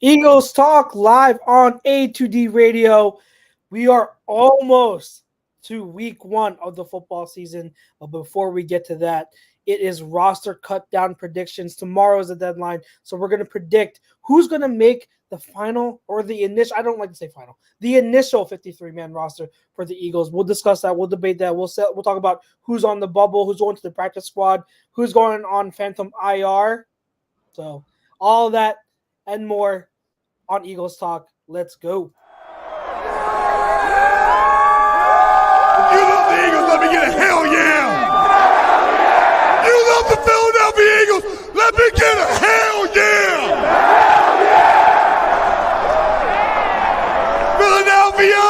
Eagles Talk live on A2D Radio. We are almost to week one of the football season. But before we get to that, it is roster cut down predictions. Tomorrow is the deadline. So we're going to predict who's going to make the final or the initial, I don't like to say final, the initial 53-man roster for the Eagles. We'll discuss that. We'll debate that. We'll talk about who's on the bubble, who's going to the practice squad, who's going on Phantom IR. So all that and more on Eagles Talk. Let's go. You love the Eagles, let me get a hell yeah! You love the Philadelphia Eagles, let me get a hell yeah! Philadelphia!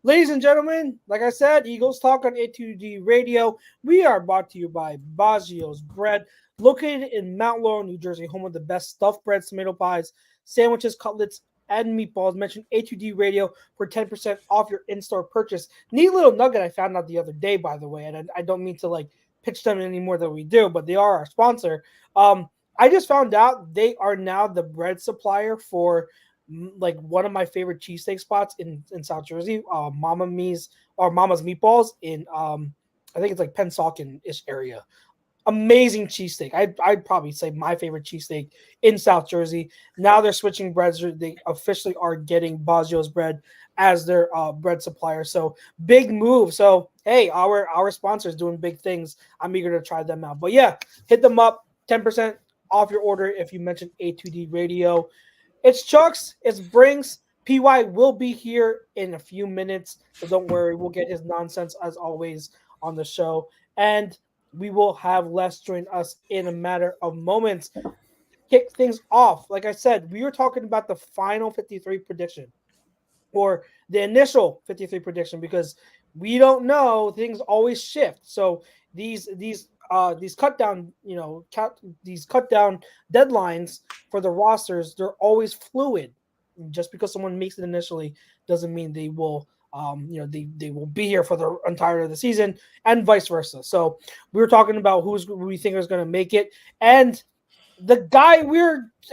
Ladies and gentlemen, like I said, Eagles Talk on A2D Radio. We are brought to you by Baggio's Bread, located in Mount Laurel, New Jersey, home of the best stuffed breads, tomato pies, sandwiches, cutlets, and meatballs. Mention A2D Radio for 10% off your in-store purchase. Neat little nugget I found out the other day, by the way, and I don't mean to pitch them any more than we do, but they are our sponsor. I just found out they are now the bread supplier for one of my favorite cheesesteak spots in South Jersey, Mama's Meatballs in I think it's like Pennsauken-ish area. Amazing cheesesteak. I'd probably say my favorite cheesesteak in South Jersey. Now they're switching breads. They officially are getting Baggio's Bread as their bread supplier. So big move. So hey, our sponsors doing big things. I'm eager to try them out. But yeah, hit them up. 10% off your order if you mention A2D Radio. It's Chucks. It's Brinks. PY will be here in a few minutes, so don't worry. We'll get his nonsense as always on the show, and we will have Les join us in a matter of moments. Kick things off. Like I said, we were talking about the final 53 prediction, or the initial 53 prediction, because we don't know. Things always shift. So these cut down deadlines for the rosters, they're always fluid. Just because someone makes it initially doesn't mean they will they will be here for the entirety of the season, and vice versa. So we were talking about who we think is going to make it, and the guy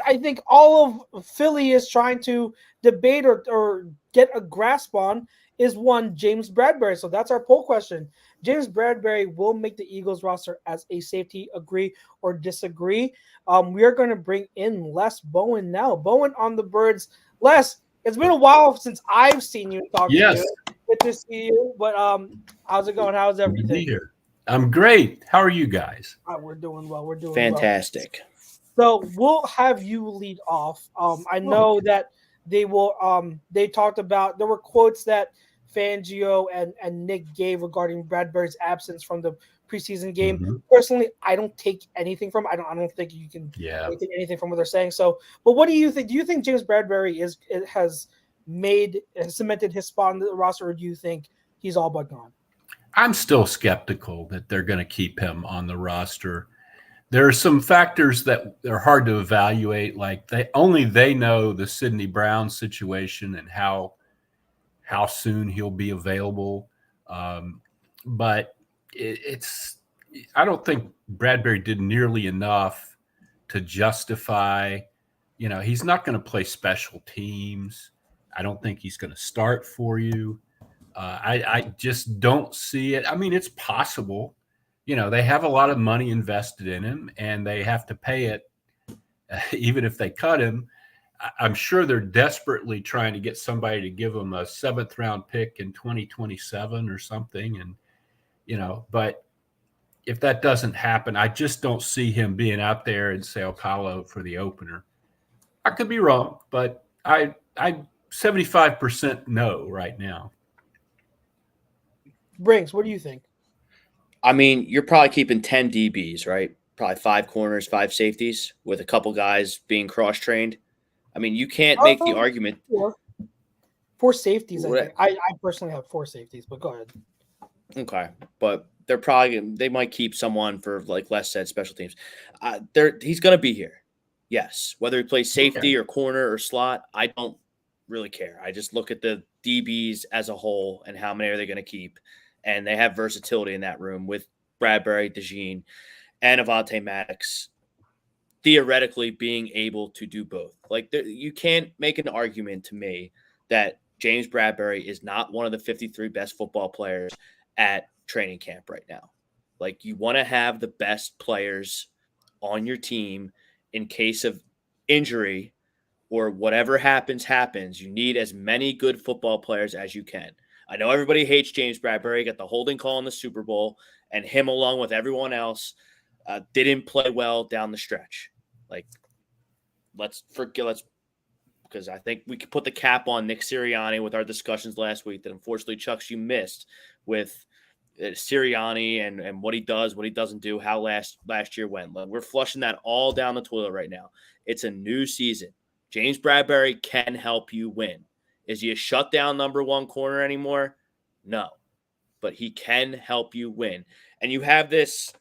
I think all of Philly is trying to debate or get a grasp on is one James Bradbury. So that's our poll question. James Bradbury will make the Eagles roster as a safety. Agree or disagree? We are going to bring in Les Bowen now. Bowen on the Birds. Les, it's been a while since I've seen you talk to you. Good to see you. But how's it going? How's everything? Here. I'm great. How are you guys? We're doing well. We're doing fantastic. Well. So we'll have you lead off. I know that they will. They talked about, there were quotes that Fangio and Nick gave regarding Bradbury's absence from the preseason game. Mm-hmm. Personally, I don't take anything from. I don't think you can take anything from what they're saying. So, but what do you think? Do you think James Bradbury has cemented his spot on the roster, or do you think he's all but gone? I'm still skeptical that they're going to keep him on the roster. There are some factors that are hard to evaluate, like they know the Sidney Brown situation and how soon he'll be available. But I don't think Bradbury did nearly enough to justify, he's not going to play special teams. I don't think he's going to start for you. I just don't see it. I mean, it's possible. They have a lot of money invested in him, and they have to pay it even if they cut him. I'm sure they're desperately trying to get somebody to give them a 7th round pick in 2027 or something. And, but if that doesn't happen, I just don't see him being out there in Sao Paulo for the opener. I could be wrong, but I 75% no right now. Brinks, what do you think? I mean, you're probably keeping 10 DBs, right? Probably 5 corners, 5 safeties, with a couple guys being cross-trained. I mean, you can't make the argument. 4 safeties. I personally have 4 safeties, but go ahead. Okay, but they might keep someone for, like Les said, special teams. He's going to be here. Yes, whether he plays safety or corner or slot, I don't really care. I just look at the DBs as a whole and how many are they going to keep, and they have versatility in that room with Bradbury, DeJean, and Avonte Maddox theoretically being able to do both. Like, you can't make an argument to me that James Bradbury is not one of the 53 best football players at training camp right now. Like, you want to have the best players on your team in case of injury or whatever happens. You need as many good football players as you can. I know everybody hates James Bradbury, got the holding call in the Super Bowl, and him along with everyone else didn't play well down the stretch. Like, let's because I think we could put the cap on Nick Sirianni with our discussions last week that unfortunately, Chucks, you missed with Sirianni and what he does, what he doesn't do, how last year went. Like, we're flushing that all down the toilet right now. It's a new season. James Bradbury can help you win. Is he a shutdown number one corner anymore? No. But he can help you win. And you have this,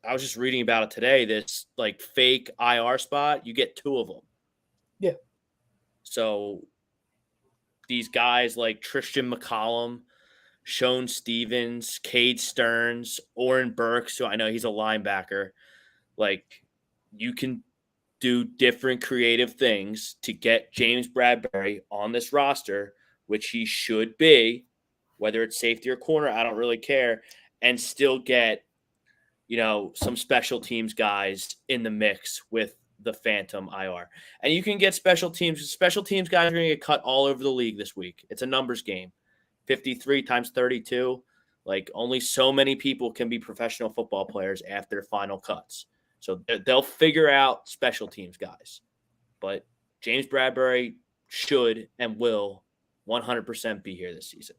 I was just reading about it today, this like fake IR spot. You get 2 of them. Yeah. So these guys like Tristan McCollum, Sean Stevens, Cade Stearns, Oren Burks, so I know he's a linebacker. Like, you can do different creative things to get James Bradbury on this roster, which he should be, whether it's safety or corner, I don't really care, and still get, some special teams guys in the mix with the Phantom IR. And you can get special teams guys are going to get cut all over the league this week. It's a numbers game. 53 times 32. Like, only so many people can be professional football players after final cuts. So they'll figure out special teams guys. But James Bradbury should and will 100% be here this season.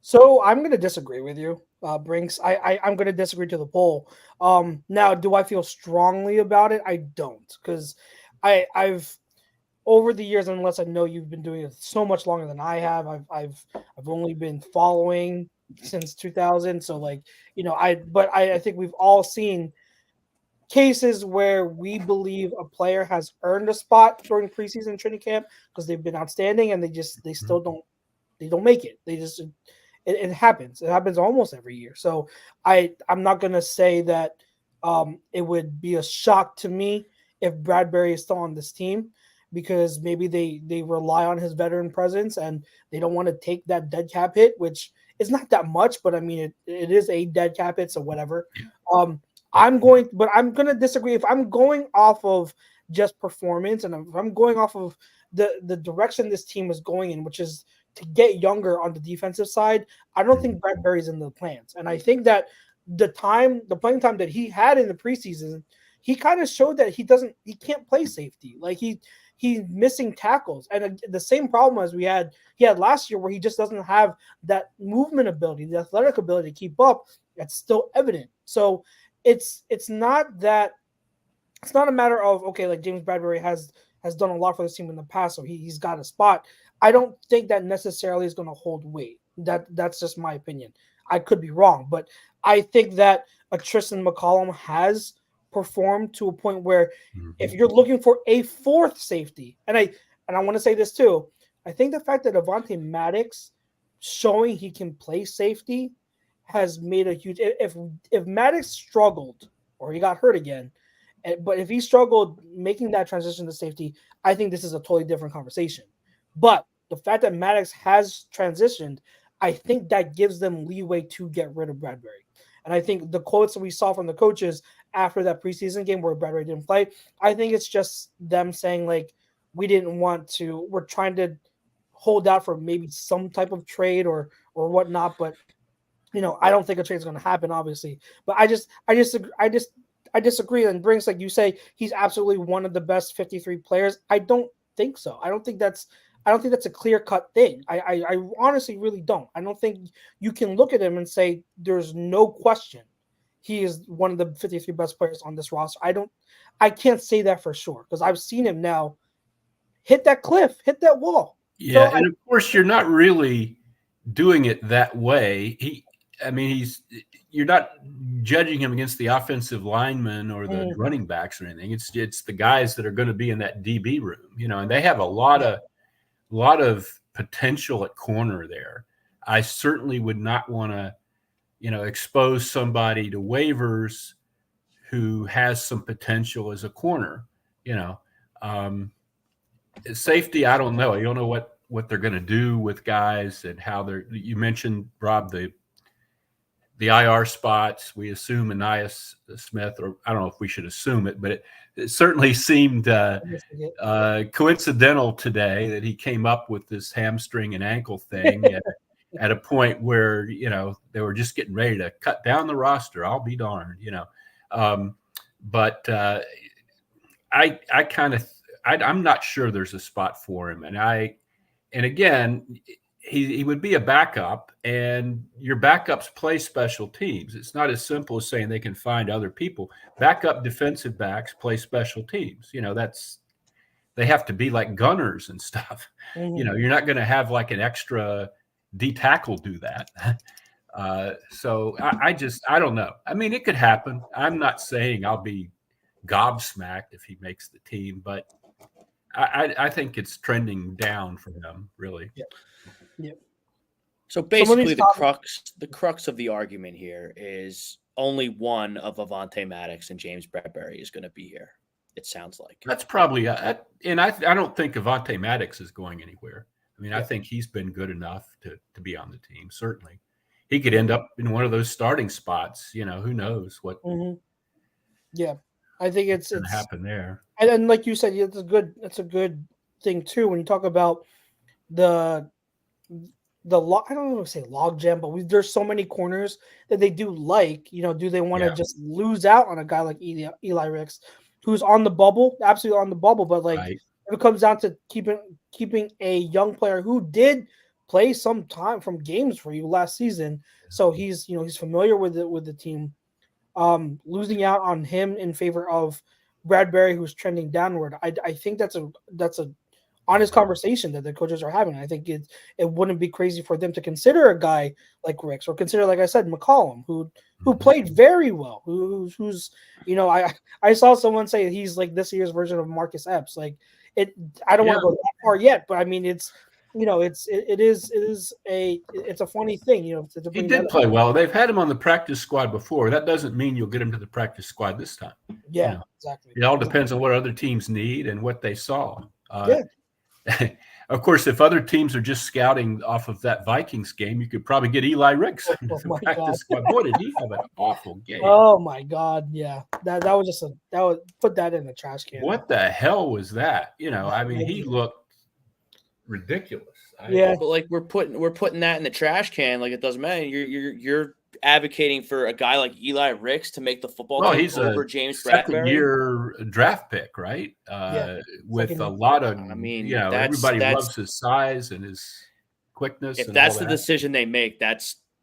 So I'm going to disagree with you, Brinks. I'm going to disagree to the poll. Now, do I feel strongly about it? I don't, because I've over the years, unless I know you've been doing it so much longer than I have, I've only been following since 2000. So I think we've all seen cases where we believe a player has earned a spot during preseason training camp because they've been outstanding, and they still don't make it. It happens. It happens almost every year. So I'm not gonna say that it would be a shock to me if Bradbury is still on this team, because maybe they rely on his veteran presence and they don't want to take that dead cap hit, which is not that much, but I mean it is a dead cap hit, so whatever. I'm going to disagree. If I'm going off of just performance, and if I'm going off of the direction this team is going in, which is to get younger on the defensive side, I don't think Bradbury's in the plans. And I think that the playing time that he had in the preseason, he kind of showed that he can't play safety. Like, he's missing tackles, and the same problem as he had last year, where he just doesn't have that movement ability, the athletic ability to keep up. That's still evident. So it's not a matter of, okay, like James Bradbury has done a lot for this team in the past, so he's got a spot. I don't think that necessarily is going to hold weight. That's just my opinion. I could be wrong, but I think that a Tristan McCollum has performed to a point where if you're looking for a fourth safety, and I want to say this too, I think the fact that Avonte Maddox showing he can play safety has made a huge. If Maddox struggled or he got hurt again, but if he struggled making that transition to safety, I think this is a totally different conversation. But the fact that Maddox has transitioned, I think that gives them leeway to get rid of Bradbury. And I think the quotes that we saw from the coaches after that preseason game where Bradbury didn't play, I think it's just them saying, like, we're trying to hold out for maybe some type of trade or whatnot. But, I don't think a trade is going to happen, obviously. But I disagree. And Brinks, like you say, he's absolutely one of the best 53 players. I don't think so. I don't think that's a clear-cut thing. I honestly really don't. I don't think you can look at him and say there's no question he is one of the 53 best players on this roster. I can't say that for sure, because I've seen him now hit that cliff, hit that wall. Yeah, so of course you're not really doing it that way. You're not judging him against the offensive linemen or the running backs or anything. It's the guys that are going to be in that DB room, and they have a lot of potential at corner there. I certainly would not want to, expose somebody to waivers who has some potential as a corner. Safety, I don't know. You don't know what they're going to do with guys and how they're. You mentioned, Rob, the IR spots. We assume Anais Smith, or I don't know if we should assume it, but it certainly seemed coincidental today that he came up with this hamstring and ankle thing at a point where they were just getting ready to cut down the roster. I'll be darned, but I'm not sure there's a spot for him, and again, he would be a backup, and your backups play special teams. It's not as simple as saying they can find other people. Backup defensive backs play special teams. They have to be like gunners and stuff. Mm-hmm. You're not going to have like an extra D tackle do that. So I don't know. I mean, it could happen. I'm not saying I'll be gobsmacked if he makes the team, but I think it's trending down for him, really. Yeah. So basically, the crux of the argument here is only one of Avonte Maddox and James Bradbury is going to be here. It sounds like that's probably, and I don't think Avonte Maddox is going anywhere. I mean, I think he's been good enough to be on the team. Certainly, he could end up in one of those starting spots. Who knows what? Mm-hmm. Yeah, I think it's going to happen there. And like you said, it's a good thing too when you talk about the I don't want to say log jam, but there's so many corners that they do like. Do they want to just lose out on a guy like Eli Ricks, who's on the bubble, absolutely on the bubble, but if it comes down to keeping a young player who did play some time from games for you last season, so he's familiar with the team, losing out on him in favor of Bradbury, who's trending downward. I think that's a honest conversation that the coaches are having. I think it wouldn't be crazy for them to consider a guy like Ricks, or consider, like I said, McCollum, who played very well. Who's I saw someone say he's like this year's version of Marcus Epps. Like I don't want to go that far yet, but I mean it's a funny thing. He did play well. They've had him on the practice squad before. That doesn't mean you'll get him to the practice squad this time. Yeah, exactly. It all depends on what other teams need and what they saw. Of course, if other teams are just scouting off of that Vikings game, you could probably get Eli Ricks into the practice squad. Boy, did he have an awful game! Oh my God, yeah, that would put that in the trash can. What the hell was that? I mean, he looked ridiculous. But like we're putting that in the trash can. Like it doesn't matter. You're advocating for a guy like Eli Ricks to make the football team he's over James Bradbury. Second-year draft pick, right? With a lot of, everybody loves his size and his quickness. If that's the decision they make,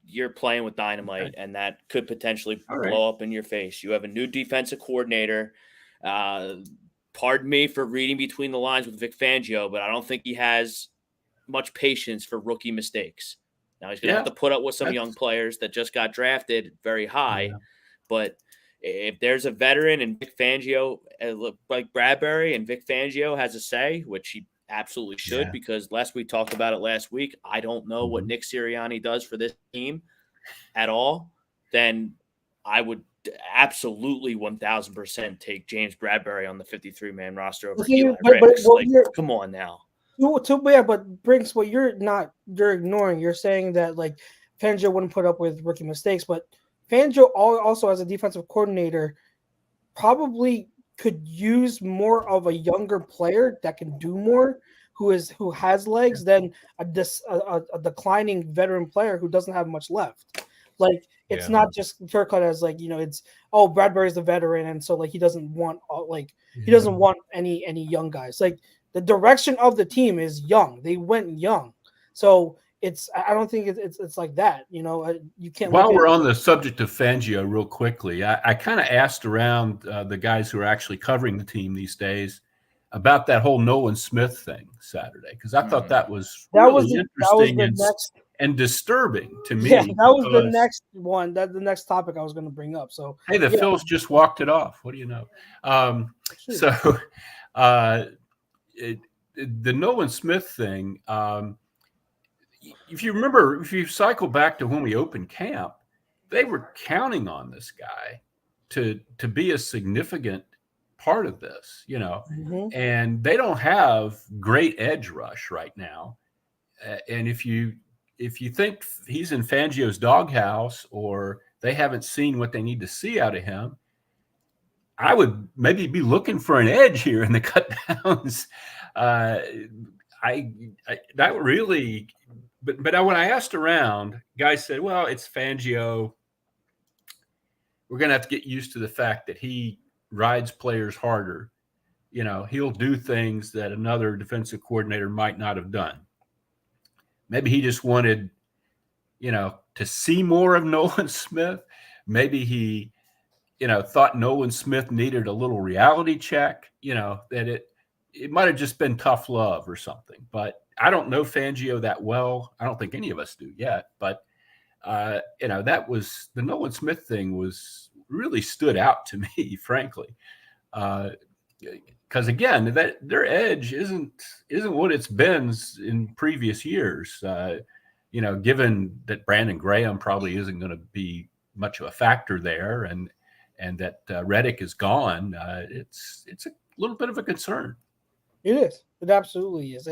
you're playing with dynamite, and that could potentially blow up in your face. You have a new defensive coordinator. Pardon me for reading between the lines with Vic Fangio, but I don't think he has much patience for rookie mistakes. Now he's going to have to put up with some young players that just got drafted very high. Yeah. But if there's a veteran and Vic Fangio, like Bradbury, and Vic Fangio has a say, which he absolutely should, because we talked about it last week, I don't know what Nick Sirianni does for this team at all, then I would absolutely 1,000% take James Bradbury on the 53-man roster over Eli Ricks. Come on now. But Brinks, what you're ignoring. You're saying that like Fangio wouldn't put up with rookie mistakes, but Fangio also as a defensive coordinator probably could use more of a younger player that can do more, who has legs, than a declining veteran player who doesn't have much left. Like it's not just fair cut as like it's Bradbury's the veteran, and so like he doesn't want any young guys. Like the direction of the team is young. They went young, so I don't think it's like that. You can't. While we're on the subject of Fangio, real quickly, I kind of asked around the guys who are actually covering the team these days about that whole Nolan Smith thing Saturday, because I thought that was interesting and disturbing to me. Yeah, that was the next one. That's the next topic I was going to bring up. So hey, the Phils just walked it off. What do you know? The Nolan Smith thing. If you remember, if you cycle back to when we opened camp, they were counting on this guy to be a significant part of this, Mhm. and they don't have great edge rush right now. And if you think he's in Fangio's doghouse or they haven't seen what they need to see out of him, I would maybe be looking for an edge here in the cutdowns. That really, but when I asked around, guys said, well, it's Fangio. We're going to have to get used to the fact that he rides players harder. He'll do things that another defensive coordinator might not have done. Maybe he just wanted, to see more of Nolan Smith. Maybe he, thought Nolan Smith needed a little reality check, that it might have just been tough love or something. But I don't know Fangio that well. I don't think any of us do yet. But, that was the Nolan Smith thing was really stood out to me, frankly. Because again, that their edge isn't what it's been in previous years. Given that Brandon Graham probably isn't going to be much of a factor there, and that Reddick is gone, it's a little bit of a concern. It is. It absolutely is.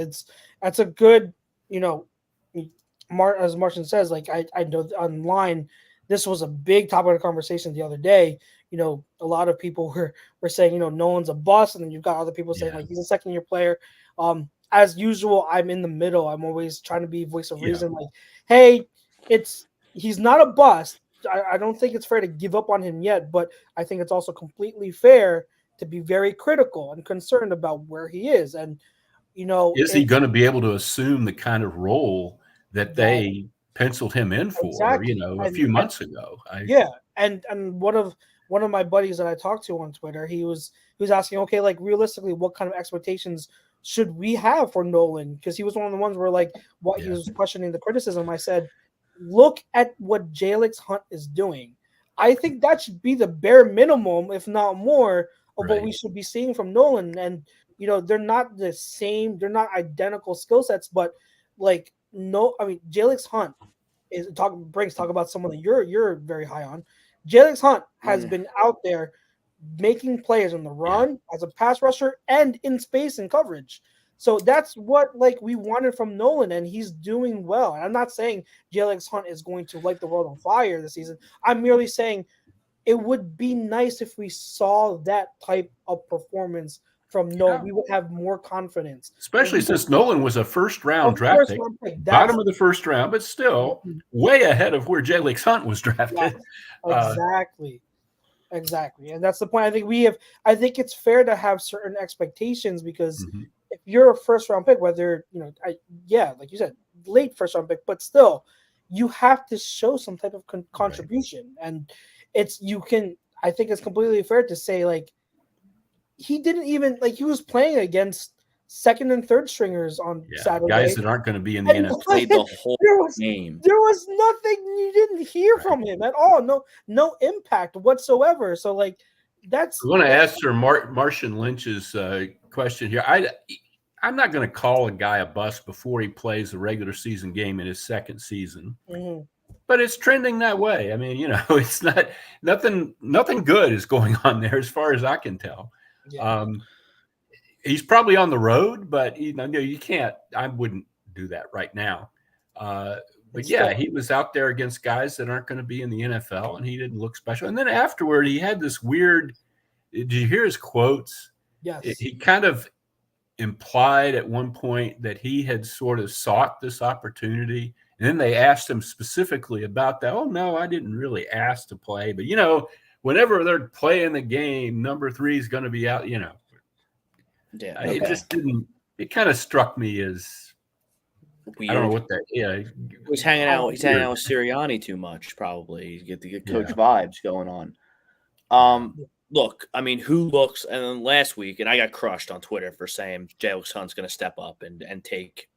That's a good, as Martian says, like I know online, this was a big topic of conversation the other day. A lot of people were saying, Nolan's a bust, and then you've got other people saying like he's a second-year player. As usual, I'm in the middle. I'm always trying to be voice of reason. Like, hey, he's not a bust. I don't think it's fair to give up on him yet, but I think it's also completely fair to be very critical and concerned about where he is. And, is he going to be able to assume the kind of role that they penciled him in for, a few months ago? And one of my buddies that I talked to on Twitter, he was asking, okay, like realistically, what kind of expectations should we have for Nolan? Because he was one of the ones where he was questioning the criticism. I said, look at what Jalix Hunt is doing. I think that should be the bare minimum, if not more, of what we should be seeing from Nolan. And they're not the same, they're not identical skill sets, but Jalix Hunt talk about someone that you're very high on. Jalix Hunt has been out there making plays on the run as a pass rusher and in space and coverage. So that's what we wanted from Nolan, and he's doing well. And I'm not saying Jalix Hunt is going to light the world on fire this season. I'm merely saying it would be nice if we saw that type of performance from Nolan. We would have more confidence. Especially since Nolan was a first-round draft pick, bottom of the first round, but still way ahead of where Jalix Hunt was drafted. Exactly. And that's the point. I think it's fair to have certain expectations because if you're a first-round pick, whether, like you said, late first-round pick, but still, you have to show some type of contribution. And I think it's completely fair to say, he didn't even, he was playing against second and third stringers on Saturday. Guys that aren't going to be in the NFL. Played the whole game. There was nothing, you didn't hear from him at all. No impact whatsoever. So, that's. I want to answer Martian Lynch's question here. I'm not going to call a guy a bust before he plays a regular season game in his second season. But it's trending that way. I mean, it's not nothing good is going on there as far as I can tell. He's probably on the road, but you can't. I wouldn't do that right now. But he was out there against guys that aren't going to be in the NFL, and he didn't look special. And then afterward, he had this weird. Did you hear his quotes? Yes. He kind of implied at one point that he had sort of sought this opportunity. And then they asked him specifically about that. Oh, no, I didn't really ask to play. But, whenever they're playing the game, number 3 is going to be out, It just didn't – it kind of struck me as weird. I don't know what that – He's hanging out with Sirianni too much probably. You get the good coach vibes going on. Look, I mean, who looks – and then last week, and I got crushed on Twitter for saying Jalix Hunt's going to step up and take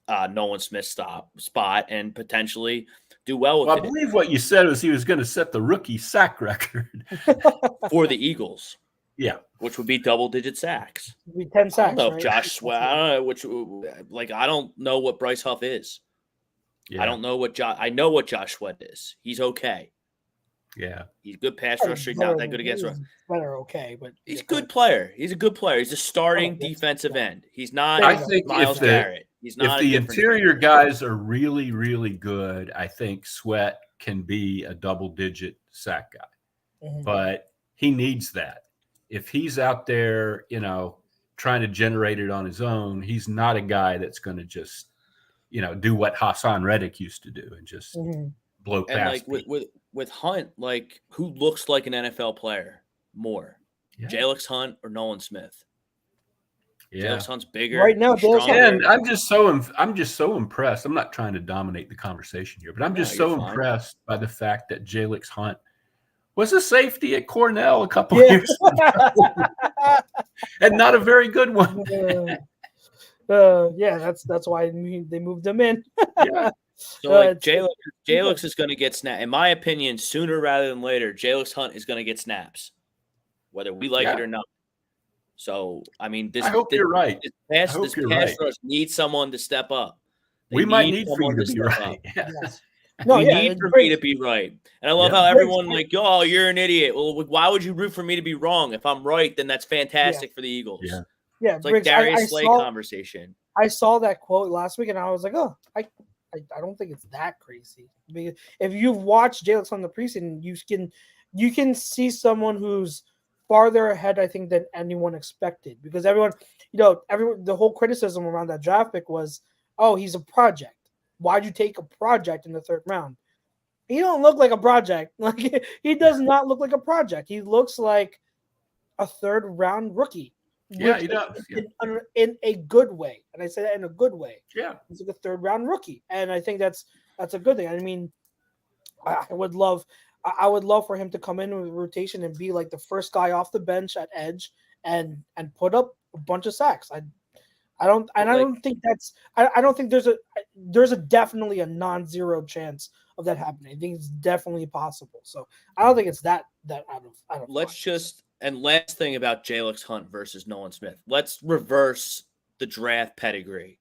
Nolan Smith's spot and potentially do well with it. I believe what you said was he was going to set the rookie sack record. For the Eagles. Yeah. Which would be double-digit sacks. Would be 10 sacks, I don't know if Josh Sweat – I don't know I don't know what Bryce Huff is. Yeah. I don't know what I know what Josh Sweat is. He's okay. Yeah. He's a good pass rusher. He's not that good against run. Better, okay, but He's a good player. He's a good player. He's a starting defensive end. He's not I think Myles Garrett. He's not if the interior guys are really, really good, I think Sweat can be a double-digit sack guy. Mm-hmm. But he needs that. If he's out there, trying to generate it on his own, he's not a guy that's going to just, do what Hassan Reddick used to do and just blow past. And with Hunt, like, who looks like an NFL player more? Yeah. Jalix Hunt or Nolan Smith? Yeah. Jalix Hunt's bigger right now. And I'm just so impressed. I'm not trying to dominate the conversation here, but I'm just so impressed by the fact that Jalix Hunt was a safety at Cornell a couple years ago, and not a very good one. That's why they moved him in. Yeah. So Jalix is going to get snapped. In my opinion, sooner rather than later, Jalix Hunt is going to get snaps, whether we like it or not. So, I mean, I hope you're right. This pass rush needs someone to step up. We might need for you to be right. Yes. We need for me to be right. And I love how everyone you're an idiot. Well, why would you root for me to be wrong? If I'm right, then that's fantastic for the Eagles. Yeah. It's like Darius Slay conversation. I saw that quote last week, and I was like, I don't think it's that crazy. Because if you've watched Jalix on the preseason, you can see someone who's farther ahead, I think, than anyone expected. Because everyone, the whole criticism around that draft pick was, he's a project. Why'd you take a project in the third round? He don't look like a project. Like, he does not look like a project. He looks like a third round rookie. Yeah, he does. In a good way. And I say that in a good way. Yeah. He's like a third round rookie. And I think that's a good thing. I mean, I would love for him to come in with a rotation and be like the first guy off the bench at edge and put up a bunch of sacks. I don't think there's a definitely a non-zero chance of that happening. I think it's definitely possible. So I don't think it's that out of last thing about Jalix Hunt versus Nolan Smith. Let's reverse the draft pedigree.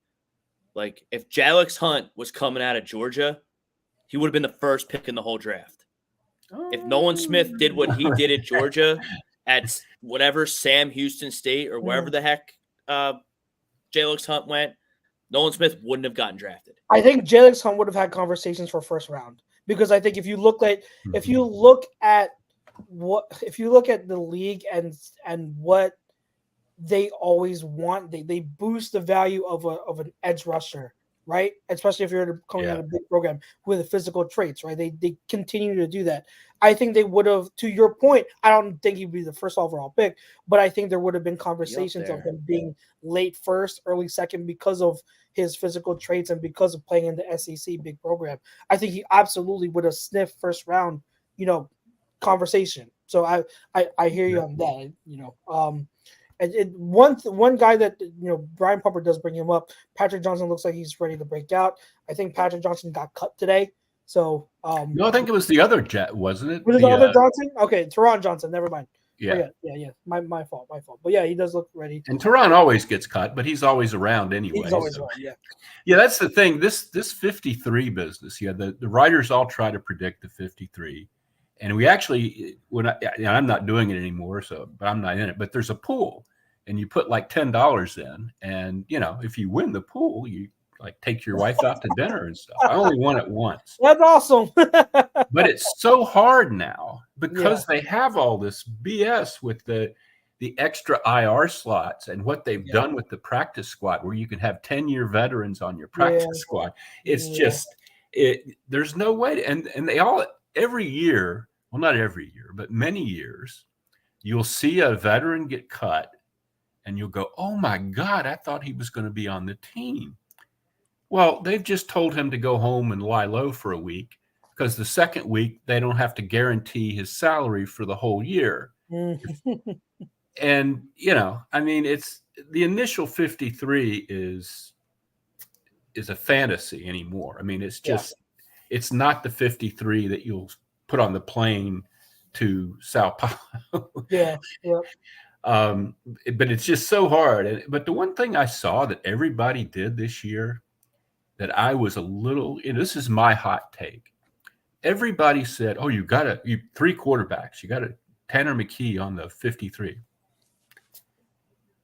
Like, if Jalix Hunt was coming out of Georgia, he would have been the first pick in the whole draft. If Nolan Smith did what he did at Georgia at whatever Sam Houston State or wherever the heck Jalix Hunt went, Nolan Smith wouldn't have gotten drafted. I think Jalix Hunt would have had conversations for first round, because I think if you look at the league and what they always want, they boost the value of an edge rusher, right? Especially if you're coming out of a big program with the physical traits, right? They continue to do that. I think they would have, to your point, I don't think he'd be the first overall pick, but I think there would have been conversations of him being late first, early second, because of his physical traits and because of playing in the SEC big program. I think he absolutely would have sniffed first round, conversation. So I hear you on that, And one guy that Brian Pumper does bring him up. Patrick Johnson looks like he's ready to break out. I think Patrick Johnson got cut today. So no, I think it was the other Jet, wasn't it? Was it the other Johnson? Okay, Teron Johnson. Never mind. Yeah. My fault. But yeah, he does look ready. And Teron always gets cut, but he's always around anyway. He's always around. Yeah, that's the thing. This 53 business. Yeah, the writers all try to predict the 53. And we actually, I'm not doing it anymore, but I'm not in it. But there's a pool, and you put like $10 in, and if you win the pool, you like take your wife out to dinner and stuff. I only won it once. That's awesome. But it's so hard now because they have all this BS with the extra IR slots and what they've done with the practice squad, where you can have 10-year veterans on your practice squad. It's just there's no way to, and they all every year. Well, not every year, but many years, you'll see a veteran get cut, and you'll go, oh, my God, I thought he was going to be on the team. Well, they've just told him to go home and lie low for a week, because the second week, they don't have to guarantee his salary for the whole year. And, I mean, it's the initial 53 is a fantasy anymore. I mean, it's just it's not the 53 that you'll put on the plane to Sao Paulo. But it's just so hard. But the one thing I saw that everybody did this year that I was a little, this is my hot take. everybody said, "Oh, you three quarterbacks. You got a Tanner McKee on the 53."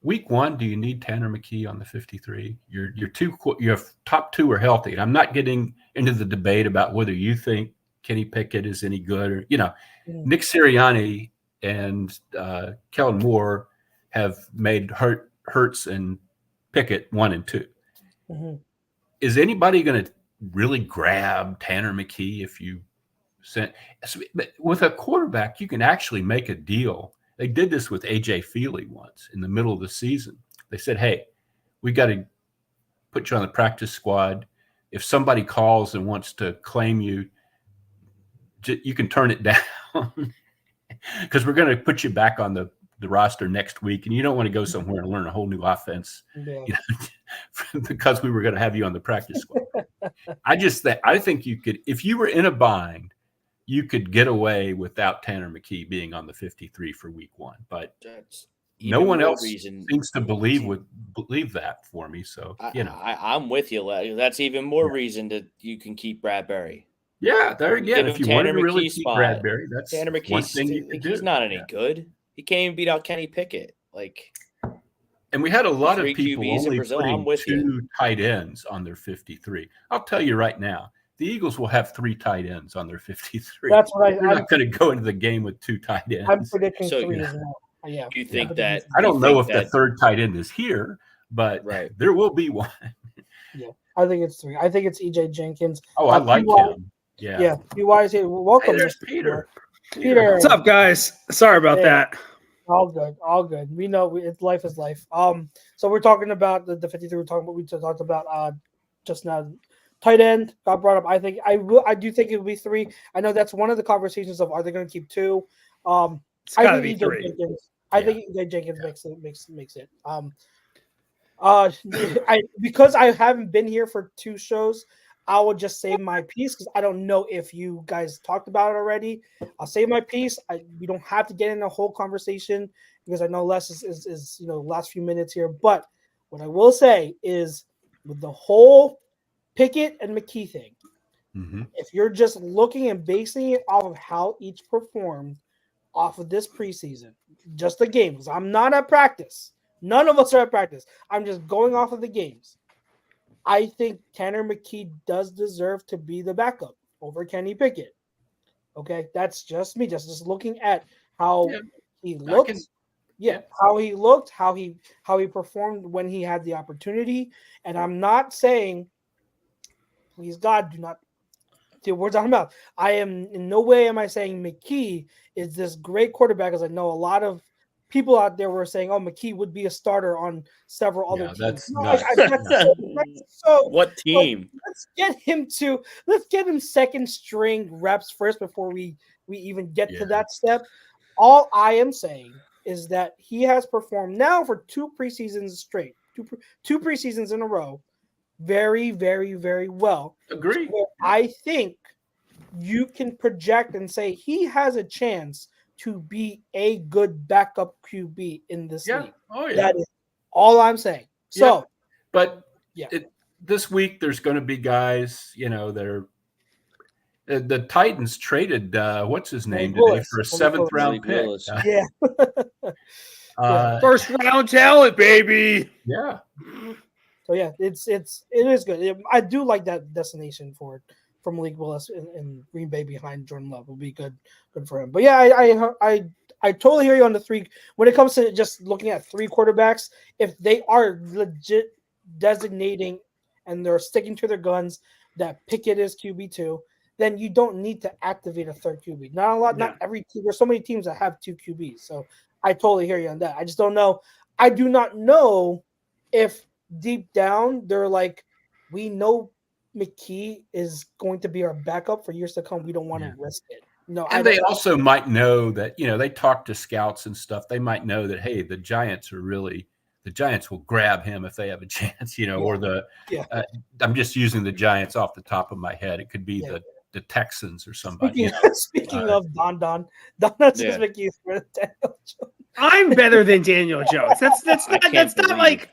Week 1, do you need Tanner McKee on the 53? Your top two are healthy. And I'm not getting into the debate about whether you think Kenny Pickett is any good or Nick Sirianni and Kellen Moore have made Hurts and Pickett 1 and 2. Mm-hmm. Is anybody going to really grab Tanner McKee if you sent with a quarterback? You can actually make a deal. They did this with A.J. Feely once in the middle of the season. They said, "Hey, we got to put you on the practice squad. If somebody calls and wants to claim you, you can turn it down because we're going to put you back on the roster next week, and you don't want to go somewhere and learn a whole new offense because we were going to have you on the practice squad." I think you could, if you were in a bind, you could get away without Tanner McKee being on the 53 for week 1, but no one else seems to believe that for me. So I'm with you. That's even more reason that you can keep Bradbury. Yeah, there again. If you wanted to really keep Bradbury, that's Tanner McKee. One thing you could do. He's not any good. He can't even beat out Kenny Pickett. And we had a lot of people QBs only Brazil, putting 2 tight ends on their 53. I'll tell you right now, the Eagles will have 3 tight ends on their 53. That's what They're not going to go into the game with 2 tight ends. I'm predicting 3 as well. Yeah. You think that? I don't know if the third tight end is here, but there will be one. Yeah, I think it's 3. I think it's EJ Jenkins. Oh, I like him. Yeah. PY's here. Welcome. Hey, there's Peter. Peter. What's up, guys? Sorry about that. All good. We know life is life. So we're talking about the 53. We talked about just now. Tight end got brought up. I do think it will be 3. I know that's one of the conversations of, are they going to keep 2? It's got to be 3. I think EJ Jenkins makes it. Because I haven't been here for 2 shows, I will just save my piece because I don't know if you guys talked about it already. I'll save my piece. We don't have to get in a whole conversation because I know less is last few minutes here. But what I will say is, with the whole Pickett and McKee thing, if you're just looking and basing it off of how each performed off of this preseason, just the games, I'm not at practice. None of us are at practice. I'm just going off of the games. I think Tanner McKee does deserve to be the backup over Kenny Pickett. Okay, that's just me. Just looking at how he looked. How he looked, how he performed when he had the opportunity. And I'm not saying, please God, do not take words out of my mouth. I am in no way am I saying McKee is this great quarterback, as I know a lot of people out there were saying, "Oh, McKee would be a starter on several other teams." What team? So let's get him second string reps first before we even get to that step. All I am saying is that he has performed now for 2 preseasons straight, two preseasons in a row, very, very, very well. Agree. So I think you can project and say he has a chance to be a good backup QB in this league. Oh, yeah. That is all I'm saying. So, this week there's going to be guys, that are the Titans traded what's his name today for a 7th round pick. First round talent, baby. Yeah. So it is good. I do like that destination for Malik Willis in Green Bay behind Jordan Love. Will be good for him. But I totally hear you on the 3 when it comes to just looking at 3 quarterbacks. If they are legit designating and they're sticking to their guns that Pickett is QB2, then you don't need to activate a 3rd QB. Not every team. There's so many teams that have 2 QBs. So I totally hear you on that. I just don't know. I do not know if deep down they're like, we know McKee is going to be our backup for years to come. We don't want to risk it. No, and they also might know that, they talk to scouts and stuff. They might know that, hey, the Giants will grab him if they have a chance, or I'm just using the Giants off the top of my head. It could be the Texans or somebody. Speaking of Don says McKee's for Daniel Jones. I'm better than Daniel Jones. That's not like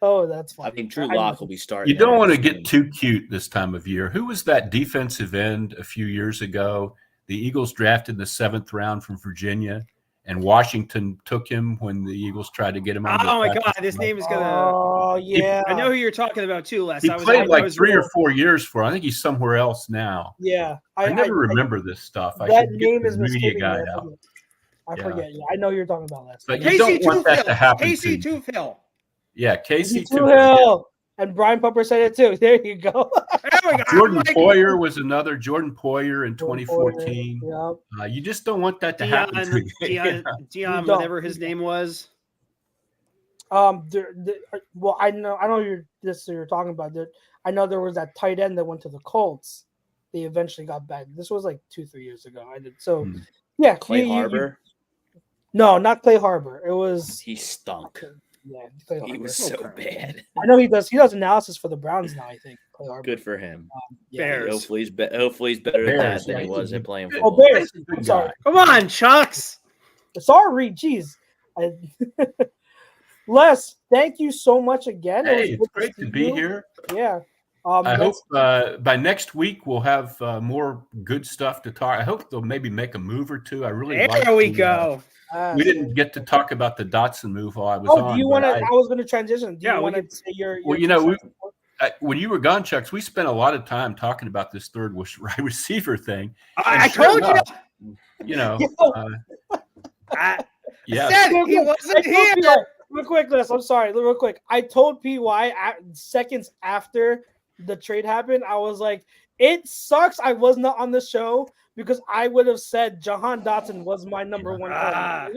Oh, that's I funny. mean, Drew Lock will be starting. You don't there want to soon. get too cute this time of year. Who was that defensive end a few years ago? The Eagles drafted in the 7th round from Virginia, and Washington took him when the Eagles tried to get him on. Oh my God, this name is gonna. Oh yeah, I know who you're talking about too, Les. He I was played like 3 or real- 4 years for. I think he's somewhere else now. yeah. I never remember this stuff. I that should get name the is media misleading. guide I out. forget. I Yeah. forget. Yeah, I know who you're talking about, Les. But you Casey don't want that to happen Casey to you. Toothhill. Yeah, Casey Two too. Hill. And Brian Pupper said it too. There you go. There we go. Jordan I'm like, Poyer was another. Jordan Poyer in Jordan 2014. Poyer, You just don't want that to happen to you. Dion, You don't. whatever his name was. Well, I know you're talking about that. I know there was that tight end that went to the Colts. They eventually got back. This was like 2-3 years ago. I did so. Yeah, Clay Harbor. No, not Clay Harbor. It was He stunk. Yeah, Clay He Harbor. was so bad. I know he does. He does analysis for the Browns now. I think Clay Harbor. Good for him. Yeah. Bears. Hopefully he's better at Bears, that than he yeah. was at playing Oh, football. Bears. He's a good I'm sorry. guy. Come on, Chucks. Sorry, jeez. Les, thank you so much again. Hey, It it's was good great to see be you. here. Yeah. I hope that's- by next week we'll have more good stuff to talk. I hope they'll maybe make a move or two. I really like. There we go. We didn't get to talk about the Dotson move while I was Oh, on. do you but want to? I was going to transition. Do Yeah, you we want to could- say your? Well, two we, cents? when you were gone, Chucks, we spent a lot of time talking about this third wide receiver thing. I And sure told you. enough, you know, I yeah. said it. He wasn't here. PY, real quick, Les. I'm sorry. Real quick. I told PY seconds after the trade happened. I was like, "It sucks. I was not on the show because I would have said Jahan Dotson was my number one." Ah.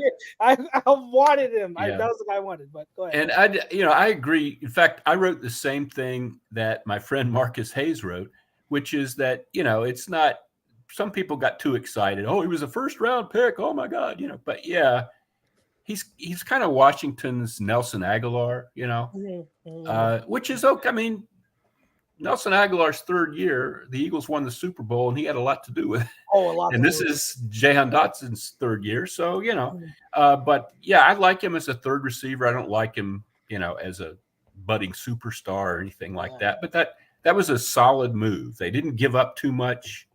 I wanted him. Yeah. That was what I wanted. But go ahead. And I agree. In fact, I wrote the same thing that my friend Marcus Hayes wrote, which is that, it's not, some people got too excited. Oh, he was a first round pick. Oh my God. But yeah, he's kind of Washington's Nelson Aguilar, which is okay. I mean, Nelson Aguilar's third year, the Eagles won the Super Bowl, and he had a lot to do with it. Oh, a lot. And this is Jahan Dotson's third year. So, but yeah, I like him as a third receiver. I don't like him, as a budding superstar or anything like that. But that was a solid move. They didn't give up too much.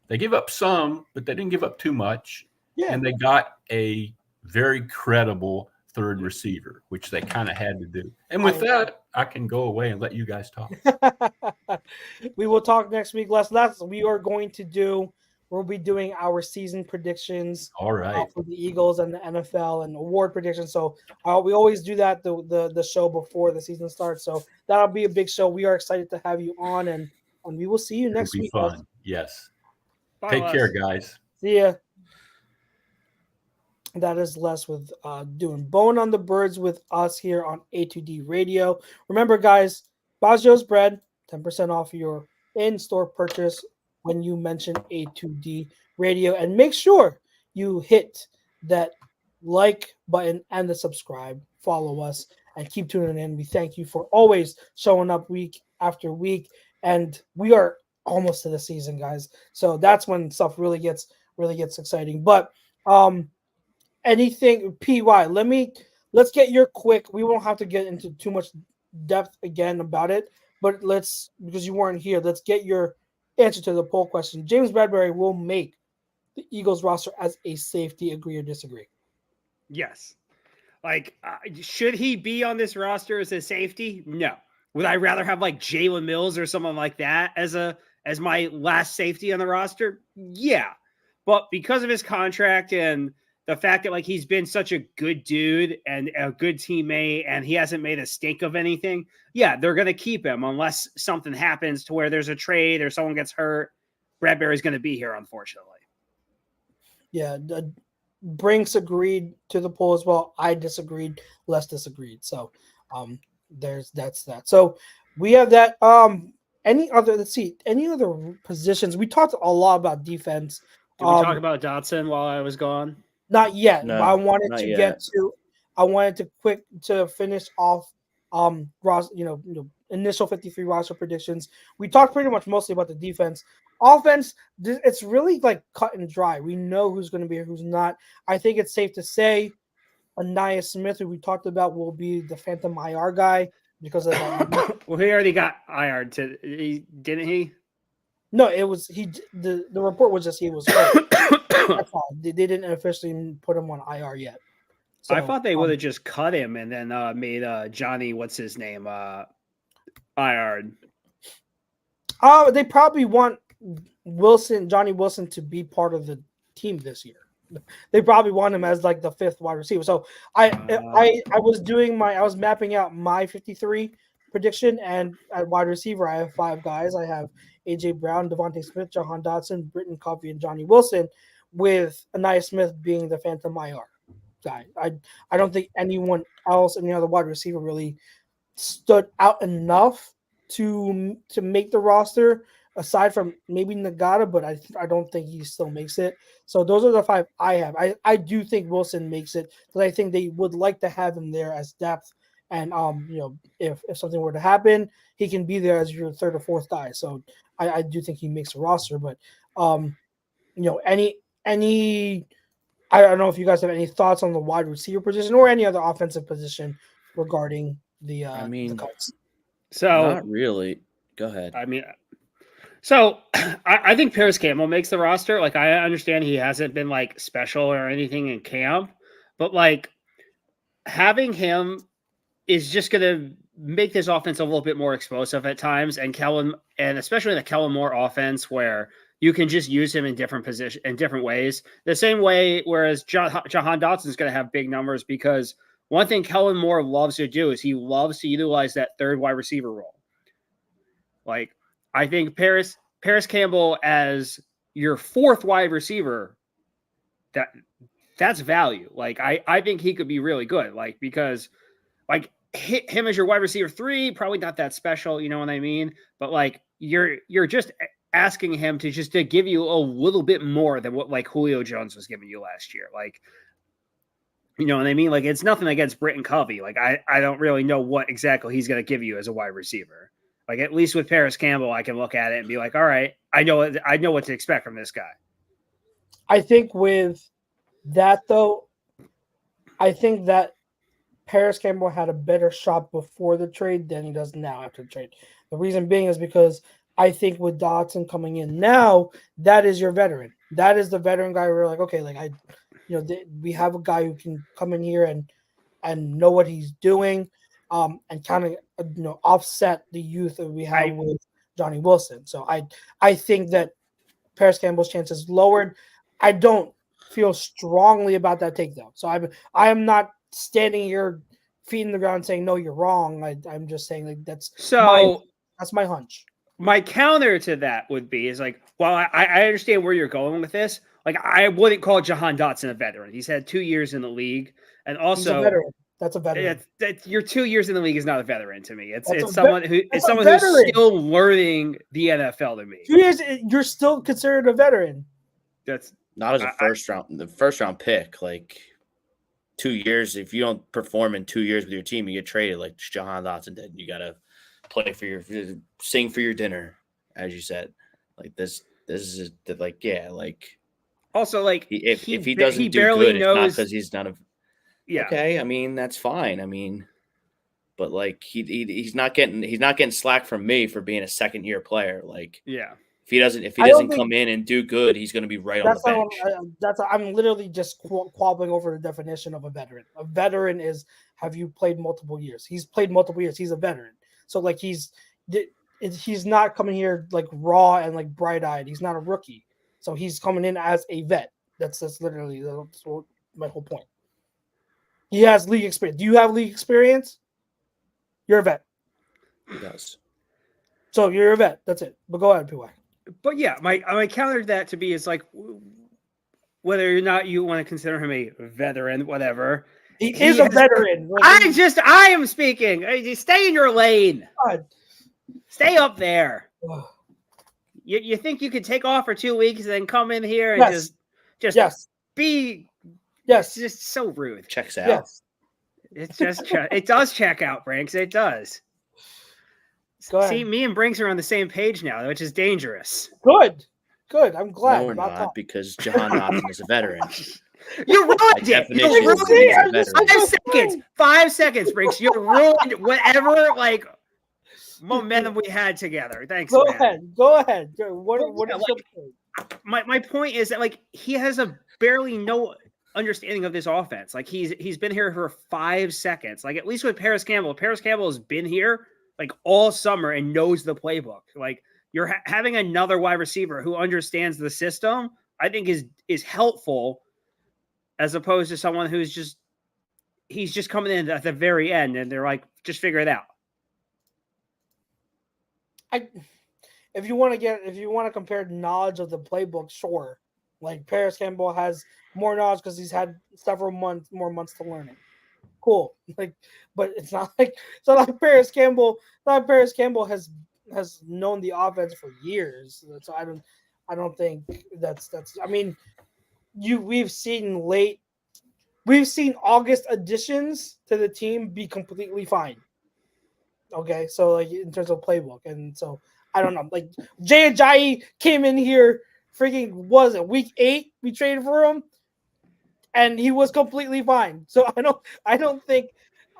They gave up some, but they didn't give up too much. Yeah. And they got a very credible third receiver, which they kind of had to do. And with that, I can go away and let you guys talk. We will talk next week, Les. We'll be doing our season predictions. All right. For the Eagles and the NFL and award predictions. So we always do that the show before the season starts. So that'll be a big show. We are excited to have you on, and we will see you next It'll be week. fun. Les. Yes. Bye, Take Les. care, guys. See ya. That is Les with doing Bone on the Birds with us here on A2D Radio. Remember, guys, Baggio's Bread, 10% off your in-store purchase when you mention A2D Radio. And make sure you hit that like button and the subscribe. Follow us and keep tuning in. We thank you for always showing up week after week. And we are almost to the season, guys. So that's when stuff really gets exciting. But anything, PY, let's get your quick. We won't have to get into too much depth again about it, but because you weren't here, let's get your answer to the poll question. James Bradbury will make the Eagles roster as a safety. Agree or disagree? Yes. Should he be on this roster as a safety? No. Would I rather have Jalen Mills or someone like that as my last safety on the roster? Yeah. But because of his contract and the fact that he's been such a good dude and a good teammate and he hasn't made a stink of anything, yeah, they're going to keep him unless something happens to where there's a trade or someone gets hurt. Bradbury's going to be here, unfortunately. Yeah, Brinks agreed to the poll as well. I disagreed. Les disagreed. So that's that. So we have that. Any other positions? We talked a lot about defense. Did we talk about Dotson while I was gone? Not yet. No, I wanted not to yet. get to. I wanted to finish off. Initial 53 roster predictions. We talked pretty much mostly about the defense. Offense, it's really cut and dry. We know who's going to be here, who's not. I think it's safe to say Anaya Smith, who we talked about, will be the Phantom IR guy. because of that. Well, he already got IR didn't he? No, it was the report was just he was hurt. That's all. They didn't officially put him on IR yet. So, I thought they would have just cut him and then made Johnny, what's his name, IR. They probably want Johnny Wilson, to be part of the team this year. They probably want him as like the fifth wide receiver. So I was mapping out my 53 prediction, and at wide receiver I have 5 guys. I have AJ Brown, Devontae Smith, Jahan Dotson, Britton Covey, and Johnny Wilson, with Anaya Smith being the phantom IR guy. I don't think anyone else, any other wide receiver, really stood out enough to make the roster, aside from maybe Nagata, but I don't think he still makes it. So those are the 5 I have. I do think Wilson makes it, but I think they would like to have him there as depth. And if something were to happen, he can be there as your third or fourth guy. So I do think he makes the roster. But any I don't know if you guys have any thoughts on the wide receiver position or any other offensive position regarding the cuts. So not really. Go ahead. I mean, so I think Paris Campbell makes the roster. Like, I understand he hasn't been like special or anything in camp, but like having him is just going to make this offense a little bit more explosive at times. And especially in the Kellen Moore offense, where you can just use him in different positions, in different ways, the same way. Whereas Jahan Dotson is going to have big numbers, because one thing Kellen Moore loves to do is he loves to utilize that third wide receiver role. Like, I think Paris Campbell as your fourth wide receiver, that's value. Like, I think he could be really good. Like, because like him as your wide receiver 3, probably not that special, you know what I mean? But like you're just asking him to give you a little bit more than what like Julio Jones was giving you last year. Like, you know what I mean? Like, it's nothing against Britton Covey. Like, I don't really know what exactly he's going to give you as a wide receiver. Like, at least with Paris Campbell, I can look at it and be like, all right, I know what to expect from this guy. I think with that, though, I think that Paris Campbell had a better shot before the trade than he does now after the trade. The reason being is because I think with Dotson coming in now, that is your veteran. That is the veteran guy where we're like, okay, like we have a guy who can come in here and know what he's doing, and kind of offset the youth that we have with Johnny Wilson. So I think that Paris Campbell's chances lowered. I don't feel strongly about that take though. So I am not standing here feet in the ground saying no, you're wrong. I'm just saying like that's my hunch. My counter to that would be is like, well, I understand where you're going with this. Like, I wouldn't call Jahan Dotson a veteran. He's had 2 years in the league, and also he's a veteran. That's a veteran. Your 2 years in the league is not a veteran to me. It's someone who's still learning the NFL to me. 2 years, you're still considered a veteran. That's not as a first round pick. Like, 2 years, if you don't perform in 2 years with your team, you get traded like Jahan Dotson did. You gotta sing for your dinner, as you said. Like, this is like, yeah, like. Also, like, if he doesn't do good, it's not because he's not a. Yeah. Okay, I mean, that's fine. I mean, but like he's not getting slack from me for being a second year player. Like, yeah, if he doesn't come in and do good, he's going to be right on the bench. I'm literally just quabbling over the definition of a veteran. A veteran is, have you played multiple years? He's played multiple years. He's a veteran. So like he's not coming here like raw and like bright eyed. He's not a rookie. So he's coming in as a vet. That's literally my whole point. He has league experience. Do you have league experience? You're a vet. He does. So you're a vet. That's it. But go ahead, PY. But yeah, my counter to that to be is like, whether or not you want to consider him a veteran, whatever. He is a veteran. I am speaking. Stay in your lane. God. Stay up there. You think you could take off for 2 weeks and then come in here and just be just so rude. Checks out. Yes. It does check out, Brinks. It does. See, me and Brinks are on the same page now, which is dangerous. Good. I'm glad. No, we're not, because Jahan Dotson is a veteran. You ruined it. You definition, ruined he's a it. veteran. 5 seconds. 5 seconds, Briggs. You ruined whatever like momentum we had together. Thanks, Go man. ahead. Go ahead. What Yeah, is your point? My point is that like he has a barely no understanding of this offense. Like he's been here for 5 seconds. Like at least with Paris Campbell has been here like all summer and knows the playbook. Like you're having another wide receiver who understands the system, I think is helpful as opposed to someone who's he's just coming in at the very end and they're like, just figure it out. If you want to compare knowledge of the playbook, sure. Like Paris Campbell has more knowledge because he's had several more months to learn it. Cool. Like, but it's not like Paris Campbell. Not Paris Campbell has known the offense for years. So I don't think that's. I mean, we've seen August additions to the team be completely fine. Okay, so like in terms of playbook, and so I don't know. Like Jay Ajayi came in here, freaking was it week 8? We traded for him, and he was completely fine. So I don't think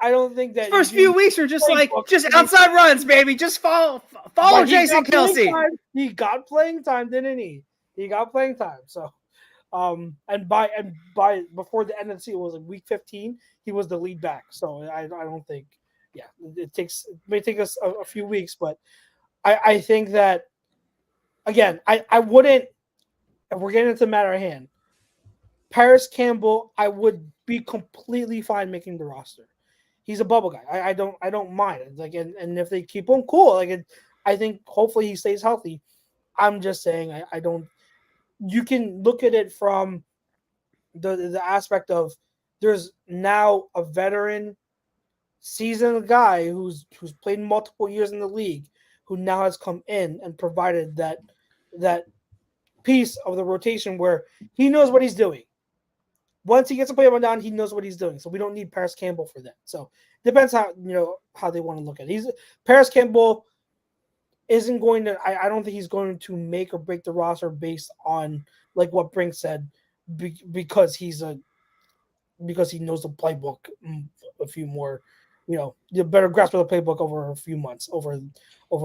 that First few weeks are just like outside runs, baby. Just follow Jason Kelsey. He got playing time, didn't he? He got playing time. So, and by before the end of the season, it was like week 15. He was the lead back. So I don't think. Yeah, it may take us a few weeks, but I think that again, I wouldn't. If we're getting into the matter at hand, Paris Campbell, I would be completely fine making the roster. He's a bubble guy. I don't mind it. Like, and if they keep him, cool. Like, I think hopefully he stays healthy. I'm just saying I don't. You can look at it from the aspect of there's now a veteran, seasoned guy who's played multiple years in the league, who now has come in and provided that piece of the rotation where he knows what he's doing. Once he gets a play up and down, he knows what he's doing. So we don't need Paris Campbell for that. So depends how they want to look at it. Paris Campbell isn't going to. I don't think he's going to make or break the roster based on like what Brink said, because he knows the playbook a few more. You better grasp of the playbook over a few months over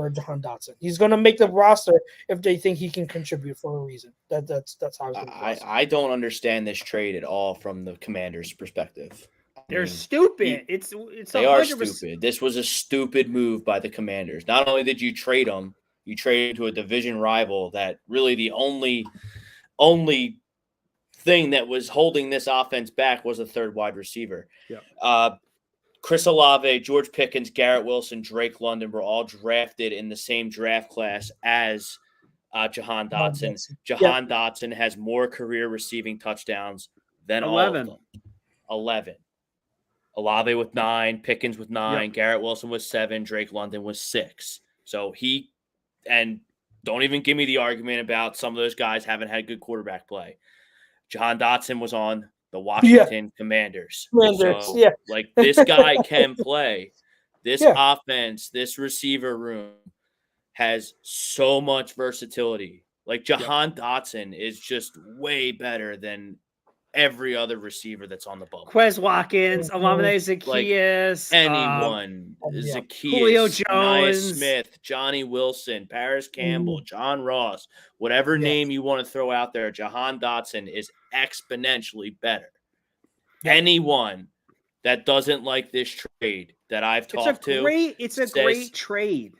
Jahan Dotson. He's going to make the roster if they think he can contribute for a reason. That's how I don't understand this trade at all from the Commanders' perspective. They're stupid. They are stupid. This was a stupid move by the Commanders. Not only did you trade him, you traded to a division rival that really the only thing that was holding this offense back was a third wide receiver. Yeah. Chris Olave, George Pickens, Garrett Wilson, Drake London were all drafted in the same draft class as Jahan Dotson. Jahan Dotson has more career receiving touchdowns than 11. all of them. 11. Olave with 9, Pickens with 9, Garrett Wilson with 7, Drake London with 6. So don't even give me the argument about some of those guys haven't had good quarterback play. Jahan Dotson was on the Washington Commanders. So, like, this guy can play. This offense, this receiver room has so much versatility. Like, Jahan Dotson is just way better than every other receiver that's on the bubble. Quez Watkins, Olamide Zaccheaus, anyone. Zaccheaus, Julio Jones, Nia Smith, Johnny Wilson, Paris Campbell, John Ross, whatever name you want to throw out there, Jahan Dotson is exponentially better. Anyone that doesn't like this trade that I've talked to. It's a great trade.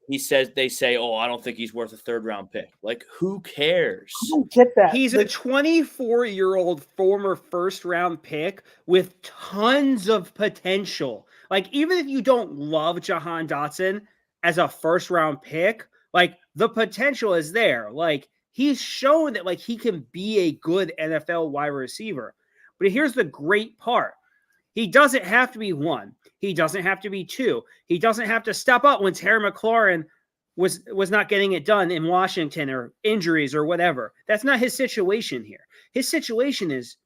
They say, oh, I don't think he's worth a third-round pick. Like, who cares? I don't get that. He's a 24-year-old former first-round pick with tons of potential. Like, even if you don't love Jahan Dotson as a first-round pick, like, the potential is there. Like, he's shown that, like, he can be a good NFL wide receiver. But here's the great part. He doesn't have to be 1. He doesn't have to be 2. He doesn't have to step up when Terry McLaurin was not getting it done in Washington or injuries or whatever. That's not his situation here. His situation is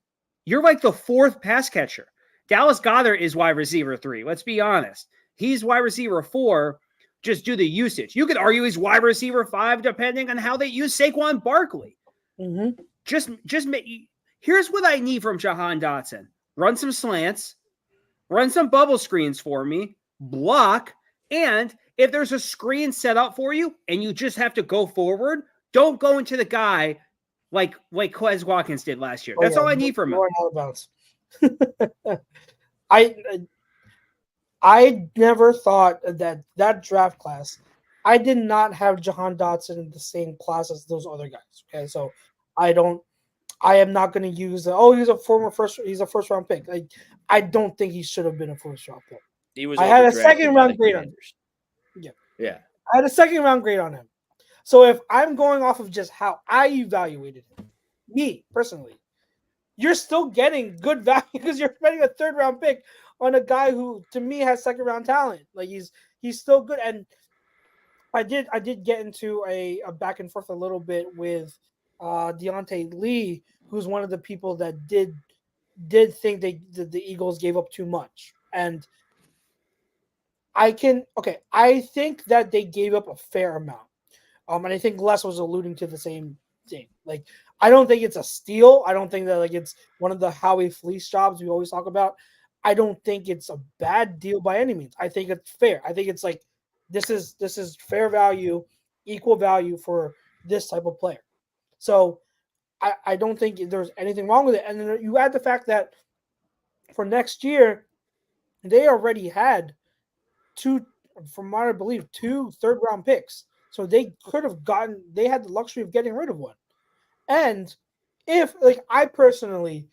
you're like the 4th pass catcher. Dallas Goedert is wide receiver 3. Let's be honest. He's wide receiver 4. Just do the usage. You could argue he's wide receiver 5 depending on how they use Saquon Barkley. Mm-hmm. Just make Here's what I need from Jahan Dotson. Run some slants, run some bubble screens for me, block, and if there's a screen set up for you and you just have to go forward, don't go into the guy like Quez Watkins did last year. That's all I need from him. I never thought that draft class, I did not have Jahan Dotson in the same class as those other guys. Okay, so I am not going to use he's a first round pick. I don't think he should have been a first round pick. I had a second round grade on him. Yeah. I had a second round grade on him. So if I'm going off of just how I evaluated him, me personally, you're still getting good value because you're spending a third round pick on a guy who, to me, has second round talent. Like he's still good. And I did get into a back and forth a little bit with Deontay Lee, who's one of the people that did think the Eagles gave up too much. And I think that they gave up a fair amount. And I think Les was alluding to the same thing. Like, I don't think it's a steal. I don't think that it's one of the Howie Fleece jobs we always talk about. I don't think it's a bad deal by any means. I think it's fair. I think it's like this is fair value, equal value for this type of player. So I don't think there's anything wrong with it. And then you add the fact that for next year, they already had two third-round picks. So they had the luxury of getting rid of one. And if I personally,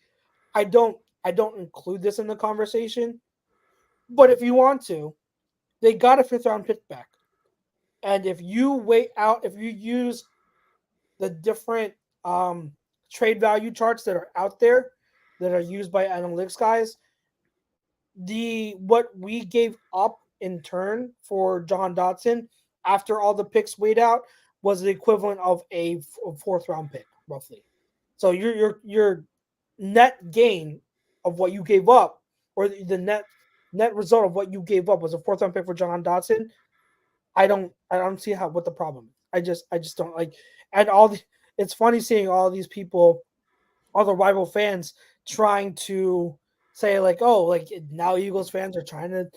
I don't include this in the conversation, but if you want to, they got a 5th-round pick back. And if you use the different trade value charts that are out there that are used by analytics guys, what we gave up in turn for Jahan Dotson after all the picks weighed out was the equivalent of a 4th-round pick, roughly. So your net gain of what you gave up, or the net result of what you gave up, was a 4th-round pick for Jahan Dotson. I don't see what the problem is. I just don't like. And it's funny seeing all these people, all the rival fans, trying to say now Eagles fans are trying to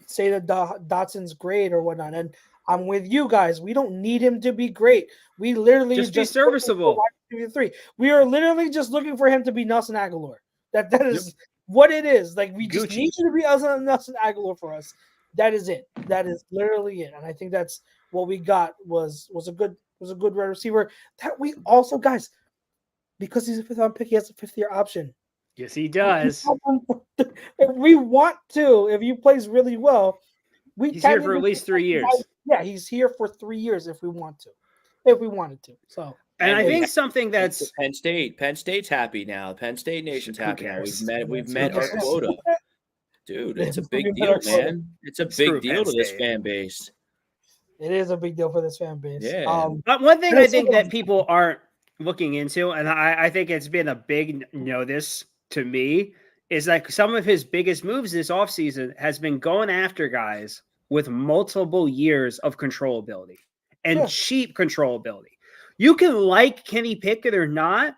say that Dotson's great or whatnot. And I'm with you guys. We don't need him to be great. We literally just be serviceable. We are literally just looking for him to be Nelson Aguilar. That is what it is. Like, we just need you to be Nelson Aguilar for us. That is it. That is literally it. And I think that's what we got was a good wide receiver. That we also, guys, because he's a 5th-round pick, he has a 5th-year option. Yes, he does. If we want to, if he plays really well, he's here for at least 3 years. Yeah, he's here for 3 years if we wanted to. So, and I think something that's Penn State's happy now. Penn State Nation's happy now. We've met our quota. Dude, it's a big deal, man. It's a big deal to this fan base. It is a big deal for this fan base. Yeah. But one thing I think that people aren't looking into, and I think it's been a big notice to me, is like some of his biggest moves this offseason has been going after guys with multiple years of controllability and cheap controllability. You can like Kenny Pickett or not,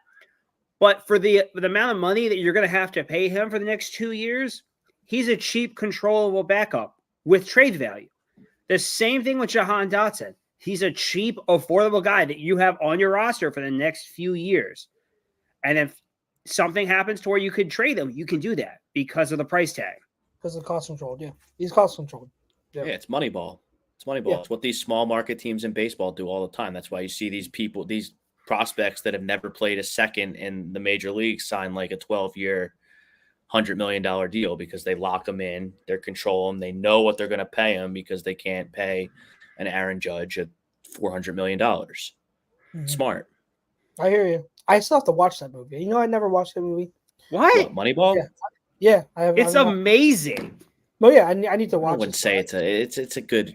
but for the amount of money that you're going to have to pay him for the next 2 years, he's a cheap, controllable backup with trade value. The same thing with Jahan Dotson. He's a cheap, affordable guy that you have on your roster for the next few years. And if something happens to where you could trade him, you can do that because of the price tag. Because of cost controlled, yeah. He's cost controlled. Yeah, it's Moneyball. It's Moneyball. Yeah. It's what these small market teams in baseball do all the time. That's why you see these prospects that have never played a second in the major leagues sign like a 12-year, $100 million deal because they lock them in, they control them, they know what they're going to pay them because they can't pay an Aaron Judge at $400 million. Mm-hmm. Smart. I hear you. I still have to watch that movie. You know, I never watched that movie. What? Moneyball? Yeah, I have. It's amazing. Well, yeah, I need to watch. I wouldn't say it's a good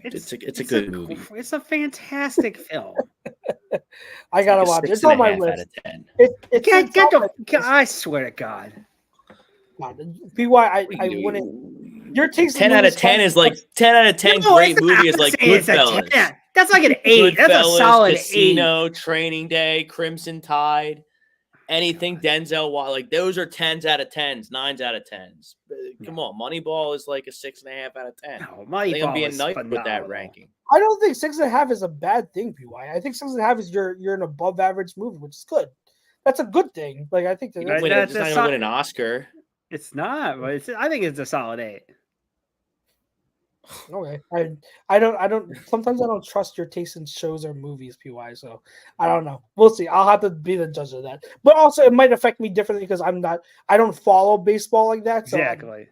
movie. It's a fantastic film. I gotta watch it. It's on my list. I swear to God. BY, I wouldn't. Your takes 10 out of 10 is like 10 out of 10. Great movie is like Goodfellas. That's like an 8. That's a solid Casino, 8. Training Day, Crimson Tide. anything Denzel, like those are 10s out of 10s, 9s out of 10s. Come on, Moneyball is like a 6.5 out of 10. No, I think I'm Moneyball being is nice with that phenomenal. ranking. I don't think 6.5 is a bad thing, PY. I think 6.5 is you're an above average movie, which is good. That's a good thing. Like I think But that's Wait, that's it's not going to win an Oscar. It's not, but I think it's a solid 8. okay. I don't. Sometimes I don't trust your taste in shows or movies, PY. So I don't know. We'll see. I'll have to be the judge of that. But also, it might affect me differently because I don't follow baseball like that. So Exactly.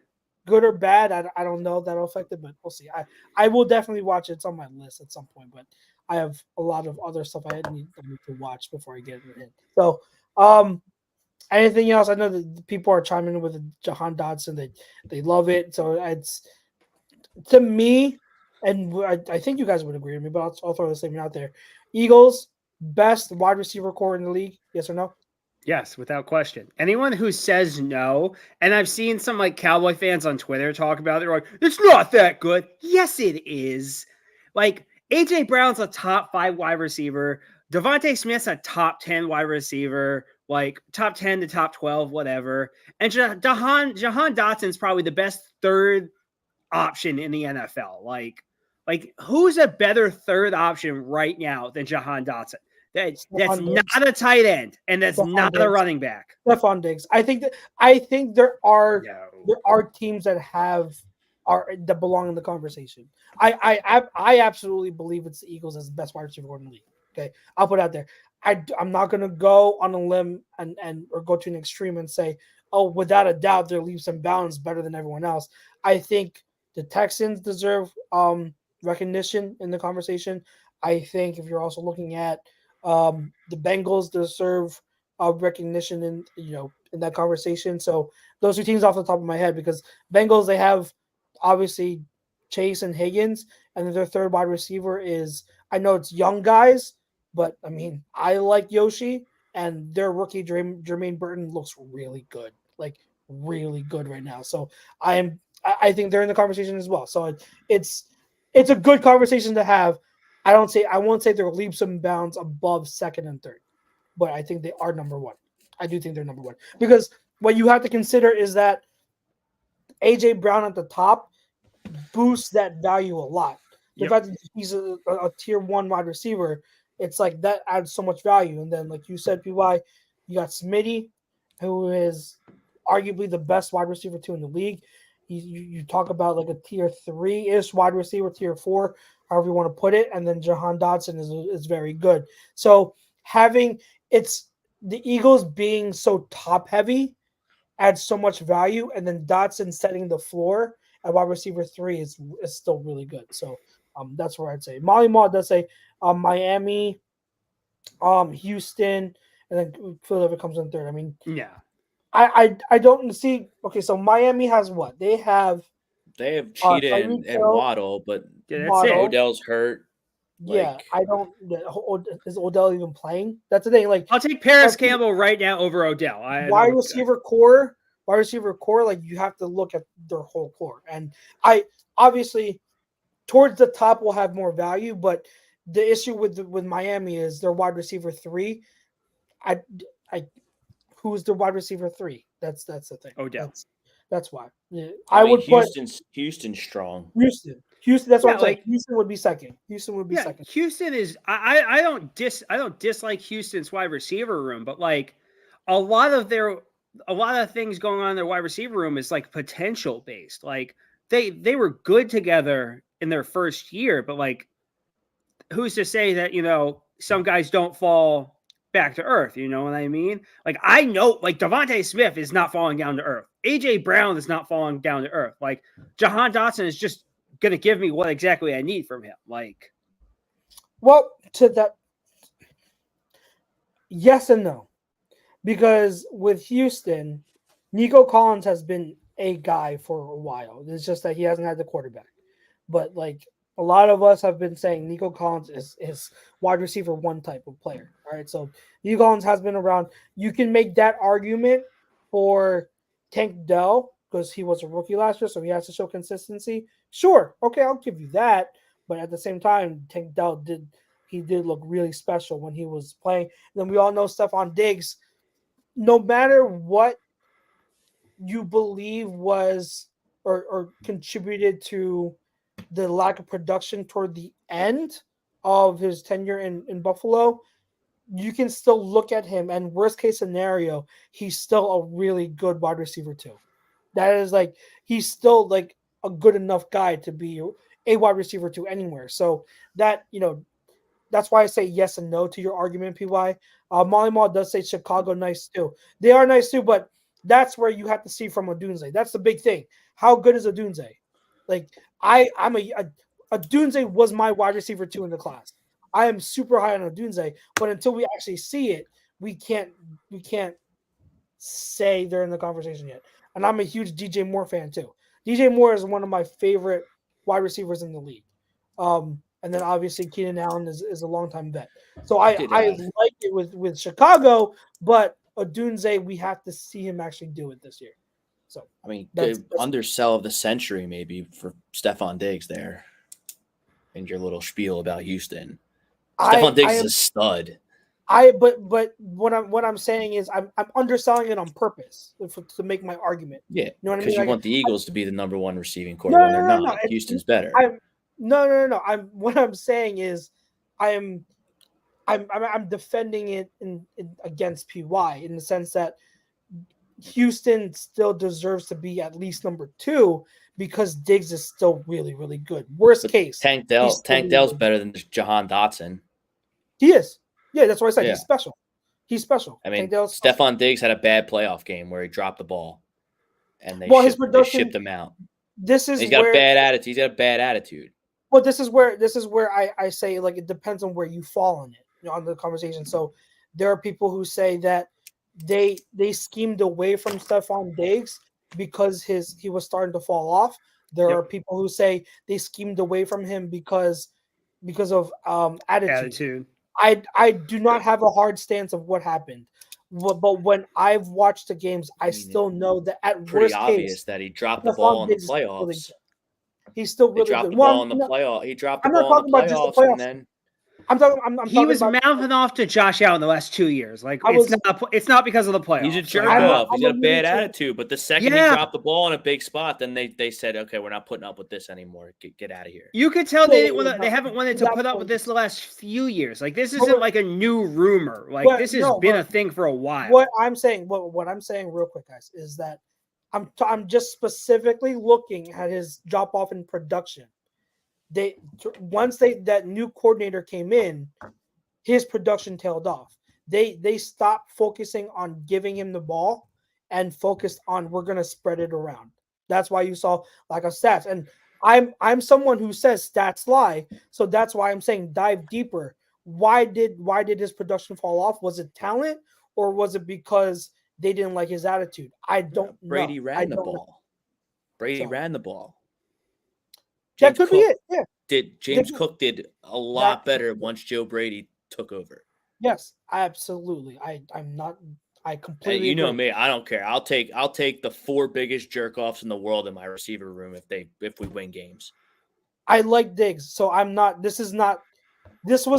good or bad, I don't know if that'll affect it, but we'll see. I will definitely watch it. It's on my list at some point, but I have a lot of other stuff I need to watch before I get it in. So, anything else? I know that people are chiming in with Jahan Dotson. They love it. So it's to me, and I think you guys would agree with me, but I'll throw the statement out there. Eagles, best wide receiver core in the league. Yes or no? Yes, without question. Anyone who says no, and I've seen some like Cowboy fans on Twitter talk about it, they're like, it's not that good. Yes, it is. Like, AJ Brown's a top 5 wide receiver. Devontae Smith's a top 10 wide receiver, like top 10 to top 12, whatever. And Jahan Dotson's probably the best third option in the NFL. Like who's a better third option right now than Jahan Dotson? That's not a tight end, and that's not a running back. Stephon Diggs. I think there are teams that that belong in the conversation. I absolutely believe it's the Eagles as the best wide receiver in the league. Okay, I'll put it out there. I'm not gonna go on a limb or go to an extreme and say, oh, without a doubt, they're leaps and bounds better than everyone else. I think the Texans deserve recognition in the conversation. I think if you're also looking at the Bengals deserve recognition in that conversation. So those 2 teams off the top of my head, because Bengals, they have obviously Chase and Higgins, and then their third wide receiver is, I know it's young guys, but I mean, I like Yoshi, and their rookie Jermaine Burton looks really good, like really good right now. So I think they're in the conversation as well. So it's a good conversation to have. I won't say they're leaps and bounds above second and third, but I think they are number 1. I do think they're number 1 because what you have to consider is that AJ Brown at the top boosts that value a lot. The fact that he's a tier 1 wide receiver, it's like that adds so much value. And then, like you said, PY, you got Smitty, who is arguably the best wide receiver 2 in the league. You talk about like a tier 3-ish wide receiver, tier 4, however you want to put it, and then Jahan Dotson is very good. So having the Eagles being so top heavy adds so much value, and then Dotson setting the floor at wide receiver 3 is still really good. So that's where I'd say. Molly Maw does say Miami, Houston, and then Philadelphia comes in third. I mean, yeah. I don't see. Okay, so Miami has what? They have Cheetah and Waddle, but Odell's hurt. Yeah, I don't. Is Odell even playing? That's the thing. Like, I'll take Paris Campbell right now over Odell. Wide receiver core. Like, you have to look at their whole core, and I obviously towards the top will have more value, but the issue with Miami is their wide receiver 3. Who's the wide receiver 3? That's the thing. Odell. That's why. Yeah, I would put Houston's strong. Houston. That's what I'm saying. Houston would be second. Houston is. I don't dislike Houston's wide receiver room, but like a lot of things going on in their wide receiver room is like potential based. Like they were good together in their first year, but like who's to say that some guys don't fall back to earth? You know what I mean? Like I know, like Devontae Smith is not falling down to earth. AJ Brown is not falling down to earth. Like Jahan Dotson is just going to give me what exactly I need from him. Like, well, to that, yes and no, because with Houston, Nico Collins has been a guy for a while. It's just that he hasn't had the quarterback. But like a lot of us have been saying, Nico Collins is wide receiver 1 type of player. All right, so Nico Collins has been around. You can make that argument for Tank Dell because he was a rookie last year, so he has to show consistency. Sure, okay, I'll give you that. But at the same time, Tank Dell did look really special when he was playing. And then we all know Stephon Diggs no matter what you believe was or contributed to the lack of production toward the end of his tenure in Buffalo, you can still look at him, and worst case scenario, he's still a really good wide receiver too. That is like he's still like a good enough guy to be a wide receiver to anywhere. So that that's why I say yes and no to your argument, PY. Molly Mall does say Chicago nice too. They are nice too, but that's where you have to see from Odunze. That's the big thing. How good is Odunze? Like I'm a Odunze was my wide receiver 2 in the class. I am super high on Odunze, but until we actually see it, we can't say they're in the conversation yet. And I'm a huge DJ Moore fan too. DJ Moore is one of my favorite wide receivers in the league. And then obviously Keenan Allen is a longtime vet. So I like it with Chicago, but Odunze, we have to see him actually do it this year. So I mean, that's undersell of the century maybe for Stephon Diggs there, and your little spiel about Houston. Stephon Diggs is a stud. But what I'm saying is I'm underselling it on purpose to make my argument. Yeah, you know what I mean? Because you want the Eagles to be the number one receiving corps when they're not. No. Houston's better. No. What I'm saying is I'm defending it against PY in the sense that Houston still deserves to be at least number 2 because Diggs is still really, really good. Worst case, Tank Dell's better than Jahan Dotson. He is. Yeah, that's what I said. Yeah. He's special. He's special. I mean, Stephon Diggs had a bad playoff game where he dropped the ball, and they shipped him out. He's got a bad attitude. He's got a bad attitude. Well, this is where I say like it depends on where you fall on it, on the conversation. So there are people who say that they schemed away from Stephon Diggs because he was starting to fall off. There are people who say they schemed away from him because of attitude. I do not have a hard stance of what happened, but when I've watched the games, I still know that at pretty worst obvious case that he dropped the ball in the playoffs. He's still really dropped good. the ball in the playoff. He dropped the ball in the playoffs, and then he was mouthing off to Josh Allen the last 2 years. Like it's not because of the playoffs. He's a jerk off. He's got a bad attitude. But the second he dropped the ball in a big spot, then they said, "Okay, we're not putting up with this anymore. Get out of here." You could tell they haven't wanted to put up with this the last few years. Like this isn't like a new rumor. Like this has been a thing for a while. What I'm saying real quick, guys, is that I'm just specifically looking at his drop off in production. Once that new coordinator came in, his production tailed off. They stopped focusing on giving him the ball and focused on we're gonna spread it around. That's why you saw lack of stats. And I'm someone who says stats lie, so that's why I'm saying dive deeper. Why did his production fall off? Was it talent or was it because they didn't like his attitude? I don't know. Brady ran the ball. Brady ran the ball. That could be it. Yeah. James Cook did a lot better once Joe Brady took over. Yes, absolutely. I completely. Hey, you know me. I don't care. I'll take the 4 biggest jerk offs in the world in my receiver room if we win games. I like Diggs, so I'm not. This was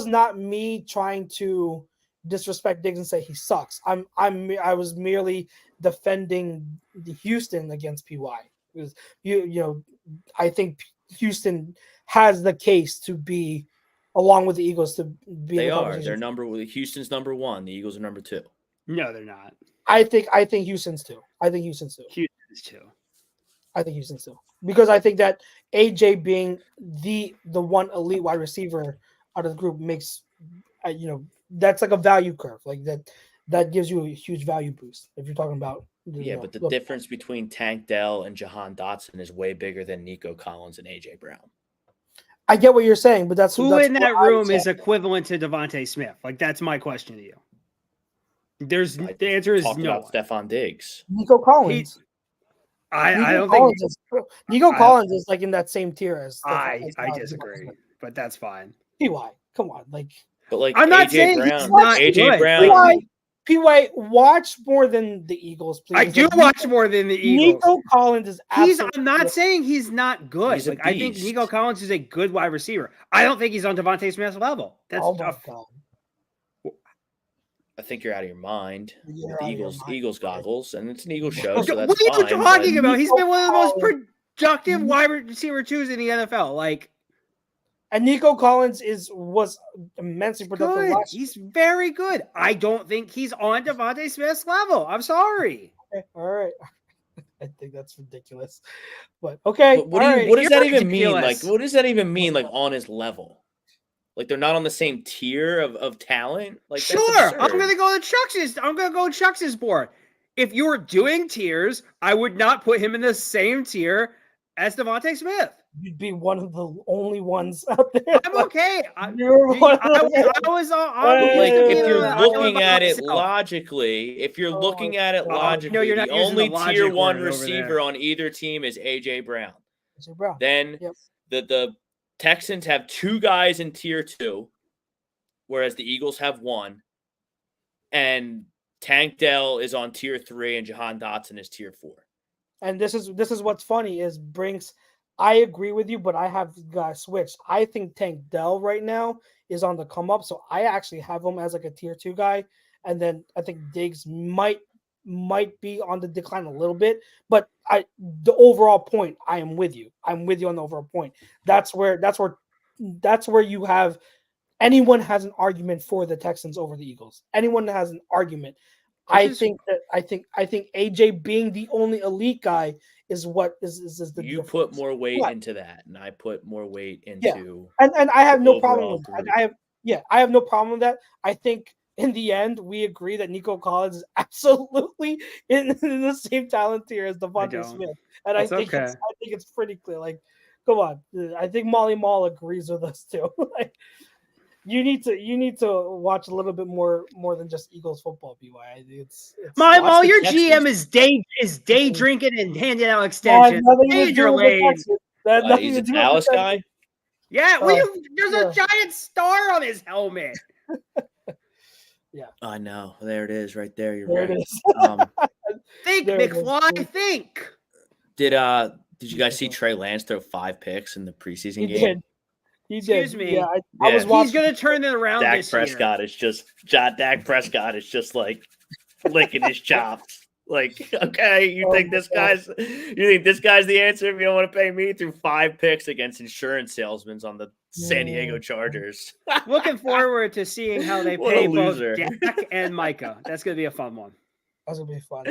not me trying to disrespect Diggs and say he sucks. I was merely defending the Houston against PY because I think Houston has the case to be, along with the Eagles, to be. They are. They're Houston's number 1. The Eagles are number 2. No, they're not. I think Houston's 2. I think Houston's 2. I think Houston's 2 because I think that AJ being the one elite wide receiver out of the group makes, that's like a value curve. Like that gives you a huge value boost if you're talking about. But the difference between Tank Dell and Jahan Dotson is way bigger than Nico Collins and AJ Brown. I get what you're saying, but that's who in that room is equivalent to Devontae Smith. Like that's my question to you. The answer is no. About Stephon Diggs, Nico Collins. I don't think Nico Collins is like in that same tier as. I disagree, but that's fine. PY, come on, I'm not saying he's not AJ Brown. PY, watch more than the Eagles, please. I do watch more than the Eagles. Nico Collins is I'm not saying he's not good. I think Nico Collins is a good wide receiver. I don't think he's on Devontae Smith's level. That's tough. I think you're out of your mind You're with the out of your Eagles mind. Eagles goggles, and it's an Eagles show, What so are that's you fine. talking but- about? He's been one of the most Nico productive wide receiver twos in the NFL. Like, And Nico Collins was immensely productive good. last year. He's very good. I don't think he's on Devontae Smith's level. I'm sorry. Okay, all right. I think that's ridiculous. But okay. But what all do you? right. What does that You're even mean? Like, ridiculous. what does that even mean? Like on his level? Like they're not on the same tier of talent? Like that's Sure. I'm absurd. gonna go to Chuck's. I'm gonna go Chuck's board. If you were doing tiers, I would not put him in the same tier as Devontae Smith. You'd be one of the only ones out there. I'm okay. I You're one of was the- on. Like Hey, if you're I looking at it myself. logically, if you're Oh, looking at it God. logically, you're the not using the only logic tier one word over receiver there. on either team is AJ Brown. AJ Brown. Then Yep. the Texans have 2 guys in tier 2, whereas the Eagles have 1. And Tank Dell is on tier 3 and Jahan Dotson is tier 4. And this is what's funny is Brinks. I agree with you, but I have guys switched. I think Tank Dell right now is on the come up, so I actually have him as like a tier 2 guy, and then I think Diggs might be on the decline a little bit. But the overall point, I am with you. I'm with you on the overall point. That's where you have anyone has an argument for the Texans over the Eagles. Anyone that has an argument. I think AJ being the only elite guy is what is the You difference. put more weight Yeah. into that, and I put more weight into And I have the no problem overall with that. group. I have no problem with that. I think in the end we agree that Nico Collins is absolutely in the same talent tier as Devontae don't. Smith. And It's I think okay. it's pretty clear. Like, come on. I think Molly Mall agrees with us too. Like, you need to watch a little bit more than just Eagles football, BY. It's My Watch Mo, the your Texans. GM is day drinking and handing out that has extensions. nothing to Major do with the lane. Texans. That has nothing He's to a do with Dallas the guy. Texans. Yeah, there's yeah. a giant star on his helmet. I know. There it is, right there. You're There right. it is. Think, There it is. McFly, think. Did you guys see Trey Lance throw 5 picks in the preseason He game? did. He Excuse did. me. Yeah, I was Yeah. watching. He's going to turn it around Dak this year. Prescott is just like licking his chops. Like, okay, you think this guy's the answer if you don't want to pay me? Through 5 picks against insurance salesmen on the San Diego Chargers. Looking forward to seeing how they What a pay both loser. Dak and Micah. That's going to be a fun one. That's gonna be fun.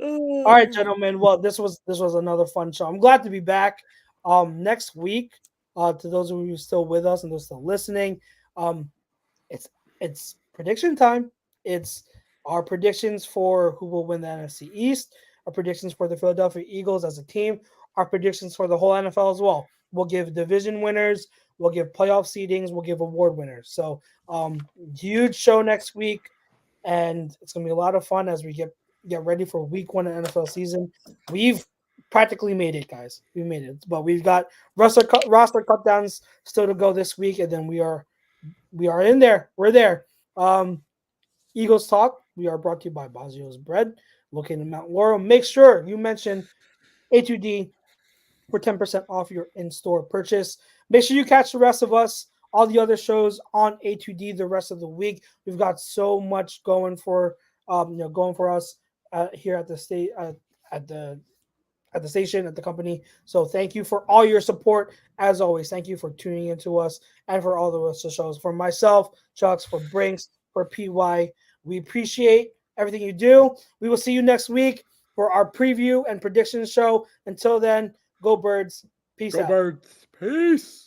All right, gentlemen. Well, this was another fun show. I'm glad to be back. Next week, to those of you who are still with us and they're still listening, it's prediction time. It's our predictions for who will win the NFC East, our predictions for the Philadelphia Eagles as a team, our predictions for the whole NFL as well. We'll give division winners, we'll give playoff seedings, we'll give award winners. So, huge show next week. And it's going to be a lot of fun as we get ready for week 1 of the NFL season. We've practically made it, guys. We made it. But we've got roster cutdowns still to go this week, and then we are in there. We're there. Eagles Talk, we are brought to you by Bazio's Bread, located in Mount Laurel. Make sure you mention A2D for 10% off your in-store purchase. Make sure you catch the rest of us, all the other shows on A2D the rest of the week. We've got so much going for us here at the state at the station, at the company. So thank you for all your support. As always, thank you for tuning into us and for all the rest of the shows. For myself, Chucks, for Brinks, for PY, we appreciate everything you do. We will see you next week for our preview and prediction show. Until then, go Birds. Peace out. Birds. Peace.